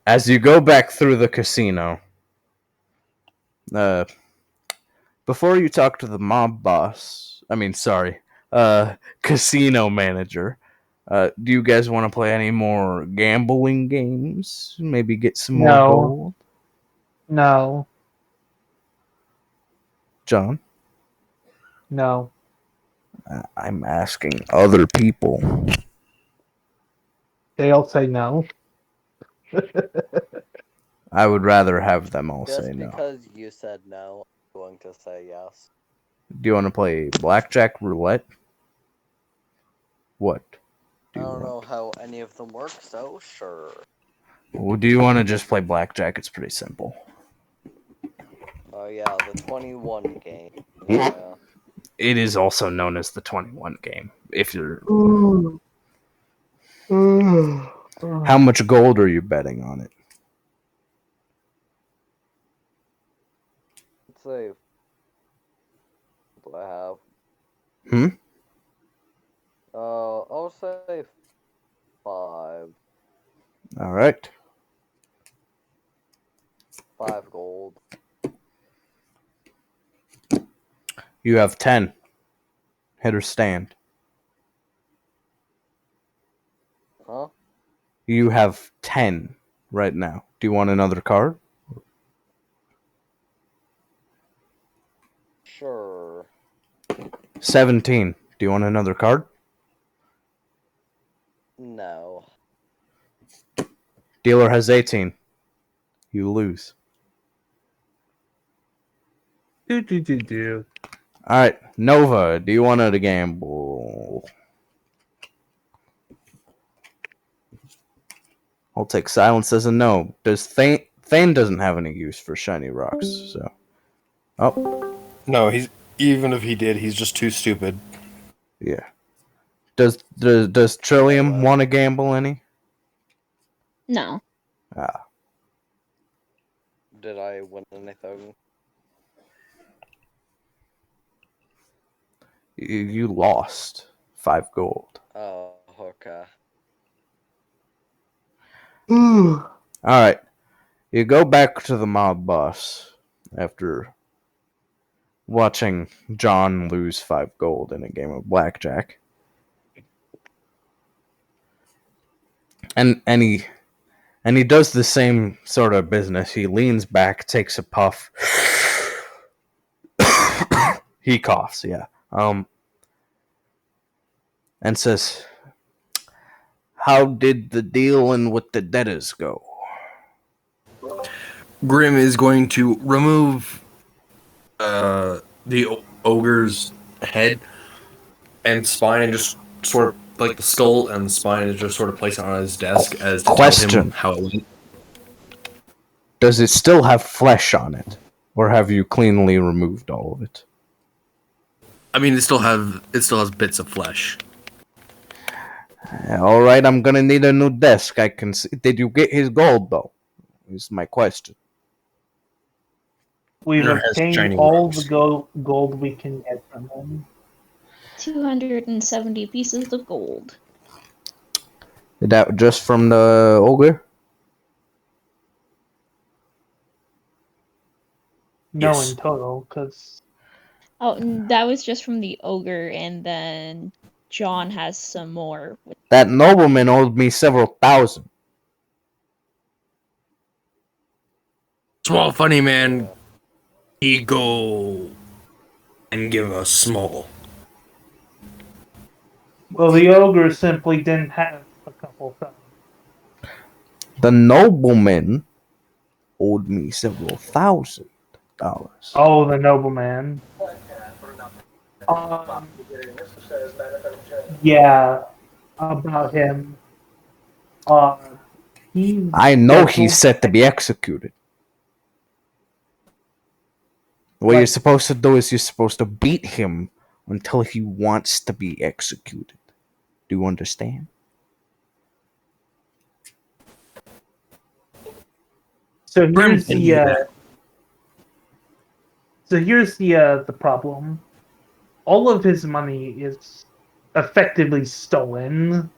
As you go back through the casino, before you talk to the mob boss, casino manager, do you guys want to play any more gambling games? Maybe get some more No. gold? No. John? No. I'm asking other people. They all say no. I would rather have them all Just say no. because you said no, I'm going to say yes. Do you want to play blackjack, roulette? What? I don't know how any of them work, so sure. Well, do you want to just play blackjack? It's pretty simple. Oh yeah, the 21 game. Yeah. It is also known as the 21 game. If you're, how much gold are you betting on it? Let's see. What do I have? I'll say 5. All right. 5 gold. You have 10. Hit or stand. Huh? You have 10 right now. Do you want another card? Sure. 17. Do you want another card? No. Dealer has 18. You lose. Do. All right. Nova, do you want to gamble? I'll take silence as a no. Does Thane doesn't have any use for shiny rocks, so. Oh. No, even if he did, he's just too stupid. Yeah. Does Trillium want to gamble any? No. Ah, Did I win anything? you lost 5 gold. Oh, okay. Alright, you go back to the mob boss after watching John lose 5 gold in a game of blackjack. And he does the same sort of business. He leans back, takes a puff. He coughs, yeah. And says, "How did the dealing with the debtors go?" Grim is going to remove the ogre's head and spine and just sort of like the skull and the spine is just sort of place it on his desk as to tell him Question. how it went. Does it still have flesh on it? Or have you cleanly removed all of it? I mean, it still has bits of flesh. Alright, I'm gonna need a new desk. I can see. Did you get his gold, though? Is my question. We've It has obtained shiny all wings. the gold we can get from him. 270 pieces of gold. Is that just from the ogre? No, Yes. in total, because Oh, that was just from the ogre, and then John has some more. That nobleman owed me several thousand. Small funny man, he go and give us small. well, the ogre simply didn't have a couple thumbs. The nobleman owed me several $1,000. Oh, the nobleman. Um, yeah, about him. He I know he's scheduled- set to be executed. What you're Right. supposed to do is you're supposed to beat him until he wants to be executed. Do you understand? So Grim here's can the do that. the problem. All of his money is effectively stolen.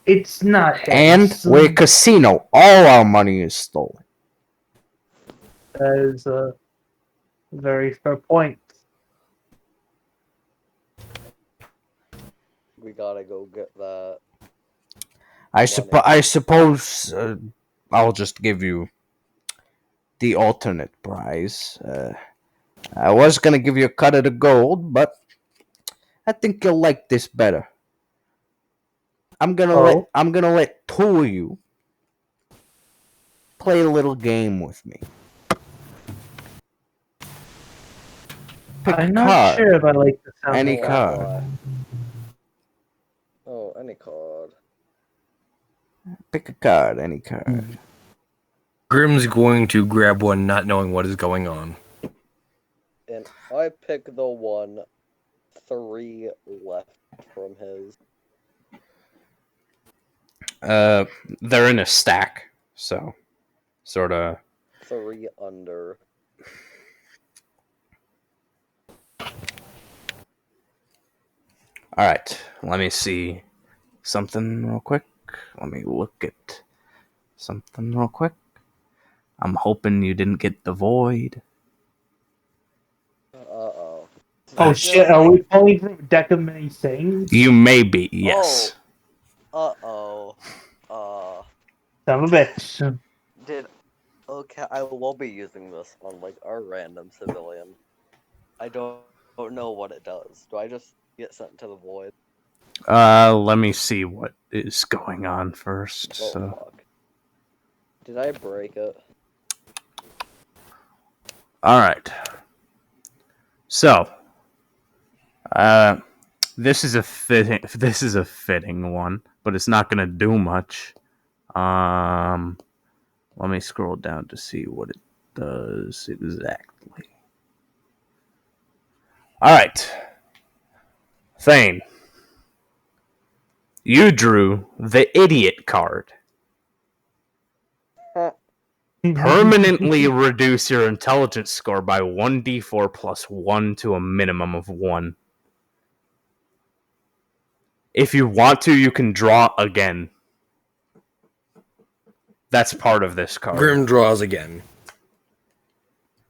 It's not his. And we're a casino. All our money is stolen. That is a very fair point. We gotta go get that. I suppose I'll just give you the alternate prize. I was gonna give you a cut of the gold, but I think you'll like this better. I'm gonna let 2 of you play a little game with me. Pick I'm a not card. sure if I like the sound Any of that. card. Oh, any card. Pick a card. Any card. Grim's going to grab one, not knowing what is going on. And I pick the one 3 left from his. They're in a stack, so sort of. 3 under. All right, let me see something real quick. Let me look at something real quick. I'm hoping you didn't get the void. Uh-oh. Oh shit, are we pulling from a deck of many things? You may be, yes. Uh-oh. Son of a bitch. Okay, I will be using this on, like, a random civilian. I don't know what it does. Do I just get sent to the void? Let me see what is going on first. Oh, So. fuck. Did I break it? All right. So, this is a fitting one, but it's not gonna do much. Let me scroll down to see what it does exactly. All right, Thane, you drew the idiot card. Permanently reduce your intelligence score by 1d4 plus 1 to a minimum of 1. If you want to, you can draw again. That's part of this card. Grim draws again.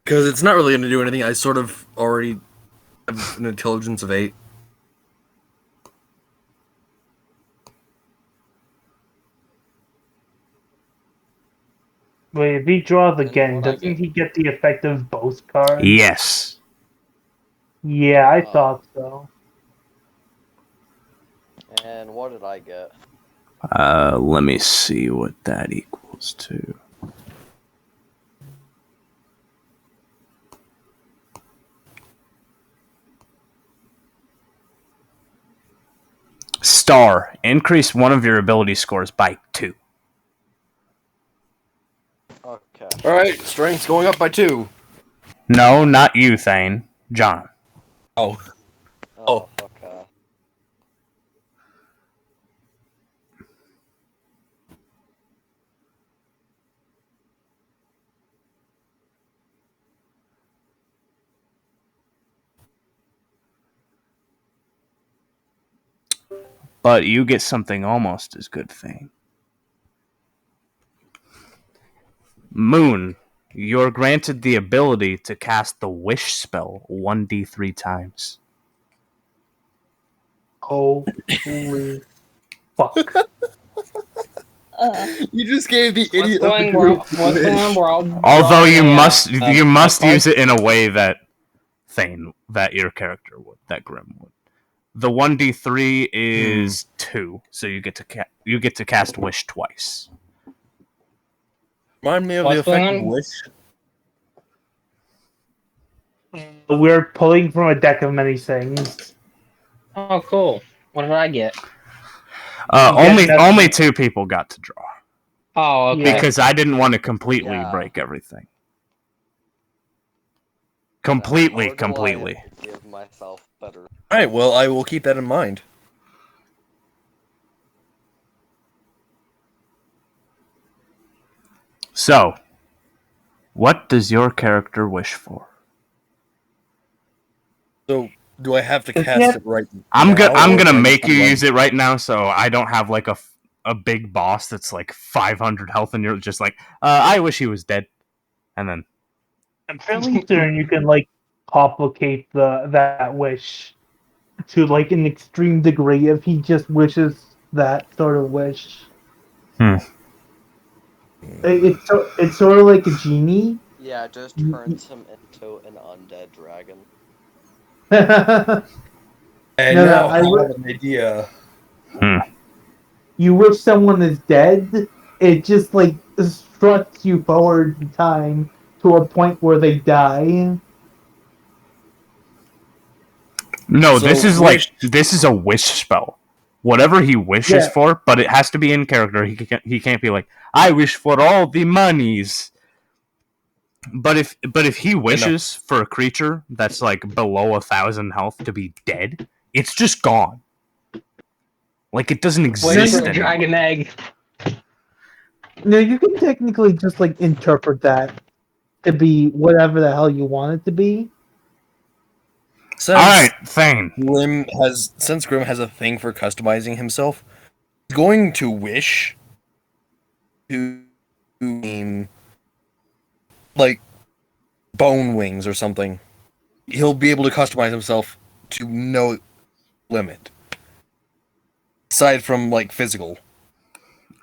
Because it's not really going to do anything. I sort of already have an intelligence of 8. Wait, if he draws And again, what I doesn't get. he get the effect of both cards? Yes. Yeah, I Oh. thought so. And what did I get? Let me see what that equals to. Star. Increase one of your ability scores by 2. Okay. Alright, strength's going up by 2. No, not you, Thane. John. Oh. Oh, okay. But you get something almost as good, Thane. Moon. You're granted the ability to cast the Wish spell 1d3 times. Holy fuck. You just gave the What's idiot going on, world? Although you must Plus use it in a way that Thane, that your character would, that Grim would. The 1d3 is 2, so you get to cast Wish twice. Remind me of What's the effect going of on? Wish. We're pulling from a deck of many things. Oh, cool. What did I get? Only 2 people got to draw Oh, okay. because I didn't want to completely Yeah. break everything. How Completely. do I give myself better? Alright, well, I will keep that in mind. So, what does your character wish for? So, do I have to Is cast that- it right I'm now? gonna or can I make just you run- use it right now, so I don't have like a big boss that's like 500 health, and you're just like, I wish he was dead, and then I'm fairly certain you can like complicate that wish to like an extreme degree if he just wishes that sort of wish. Hmm. It's sort of like a genie. Yeah, it just turns him into an undead dragon. And No, now I I would- have an idea. You wish someone is dead, it just like struts you forward in time to a point where they die. no, So this is wish- this is a wish spell. Whatever he wishes Yeah. for, but it has to be in character. He can't be like, I wish for all the monies. But if he wishes for a creature that's like below 1,000 health to be dead, it's just gone. Like it doesn't Wait exist for a anymore. dragon egg. No, you can technically just like interpret that to be whatever the hell you want it to be. Since Alright, Thane. Grim has a thing for customizing himself, he's going to wish to like bone wings or something. He'll be able to customize himself to no limit. Aside from like physical.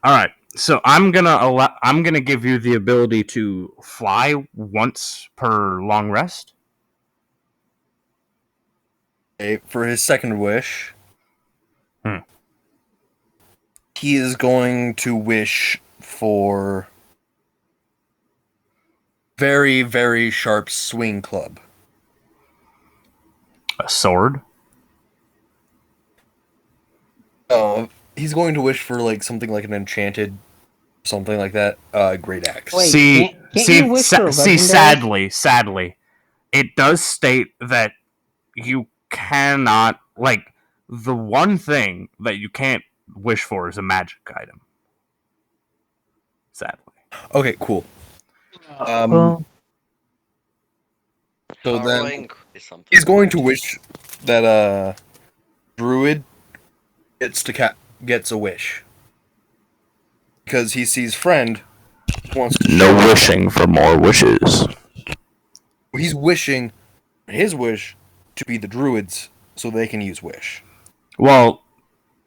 Alright. So I'm gonna give you the ability to fly once per long rest. Okay, for his second wish, Hmm. he is going to wish for very, very sharp swing club. A sword. Oh, he's going to wish for like something like an enchanted, something like that. Great axe. Wait, see, can't you wish for a legendary? sadly, it does state that you cannot, like, the one thing that you can't wish for is a magic item. Sadly. Okay, cool. Well, So How do I then increase something? he's going to wish that Druid gets a wish because he sees friend wants to No share. wishing for more wishes. He's wishing his wish to be the Druids so they can use wish. Well,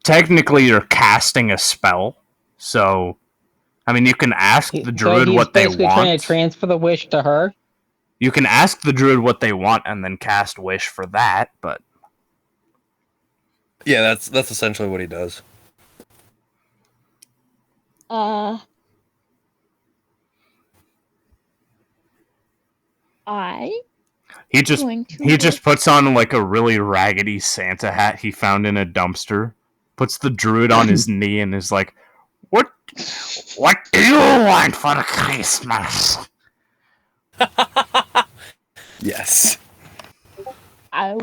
technically you're casting a spell, so I mean you can ask the So druid he's what they basically trying want. to transfer the wish to her. You can ask the druid what they want and then cast wish for that, but Yeah, that's essentially what he does. I he just going to he just puts on like a really raggedy Santa hat he found in a dumpster, puts the druid on his knee and is like, What do you want for Christmas? Yes. a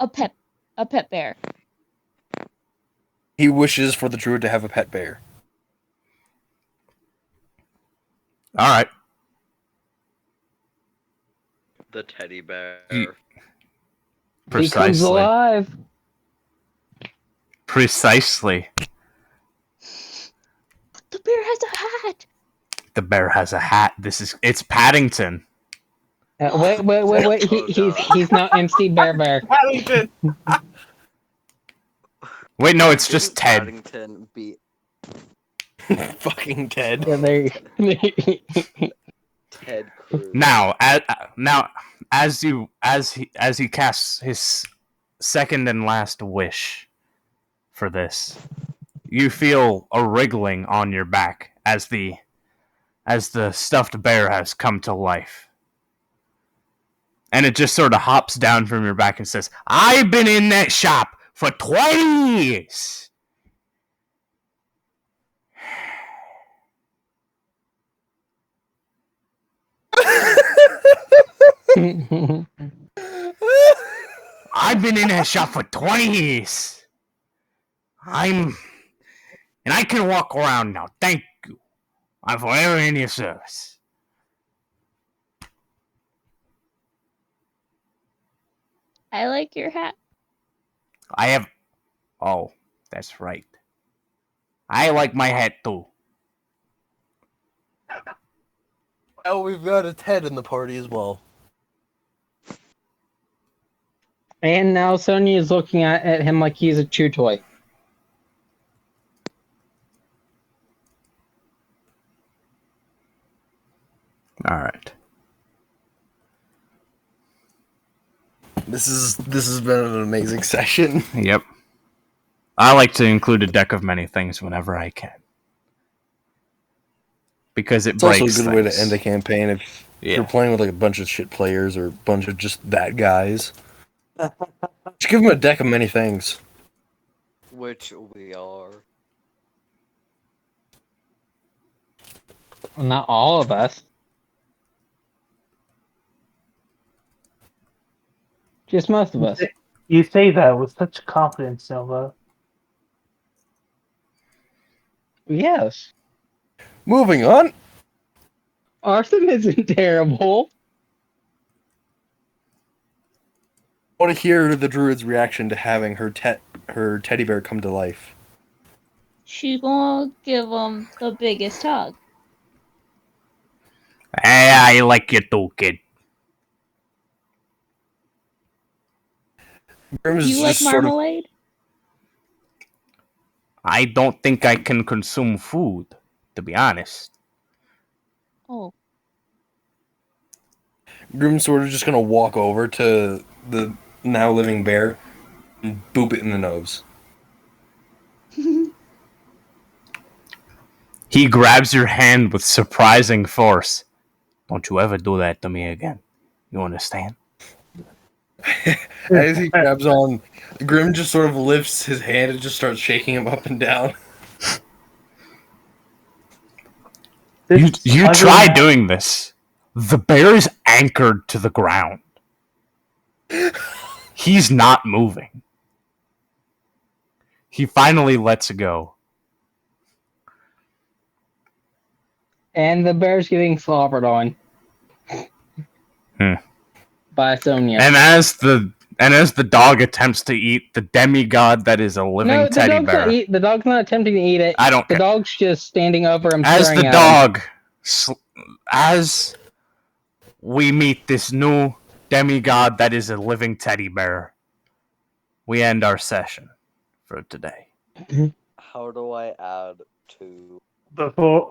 pet bear. He wishes for the Druid to have a pet bear. Alright. The teddy bear. Becomes Precisely. alive. Precisely. The bear has a hat. The bear has a hat. It's Paddington. Wait. He's now MC Bear. Wait, no, it's just Didn't Ted. Paddington beat Fucking Ted. Yeah, there. Ted Cruz? Now, as he casts his second and last wish for this, you feel a wriggling on your back as the stuffed bear has come to life. And it just sort of hops down from your back and says, I've been in that shop for 20 years. I've been in that shop for 20 years. And I can walk around now. Thank you. I'm forever in your service. I like your hat. Oh, that's right. I like my hat too. Oh, we've got a Ted in the party as well. And now Sonya is looking at him like he's a chew toy. All right. This has been an amazing session. Yep. I like to include a deck of many things whenever I can. Because it It's breaks also a good way to things. end a campaign if you're playing with like a bunch of shit players or a bunch of just that guys. Just give them a deck of many things. Which we are. Well, not all of us. Just most of us. you say that with such confidence, Nova. Yes. Moving on. Arson isn't terrible. I want to hear the druid's reaction to having her teddy bear come to life. She's gonna give him the biggest hug. Hey, I like you too, kid. Grim's You like just sort of- marmalade? I don't think I can consume food, to be honest. Oh, Grim's sort of just gonna walk over to the now living bear and boop it in the nose. He grabs your hand with surprising force. Don't you ever do that to me again. You understand? As he grabs on, Grim just sort of lifts his hand and just starts shaking him up and down. You try doing this. The bear is anchored to the ground. He's not moving. He finally lets go. And the bear's getting slobbered on. By Sonia. And as the dog attempts to eat the demigod that is a living teddy bear. The dog's not attempting to eat it. I don't The care. dog's just standing over him, As staring the at dog, as we meet this new demigod that is a living teddy bear, we end our session for today. How do I add to Before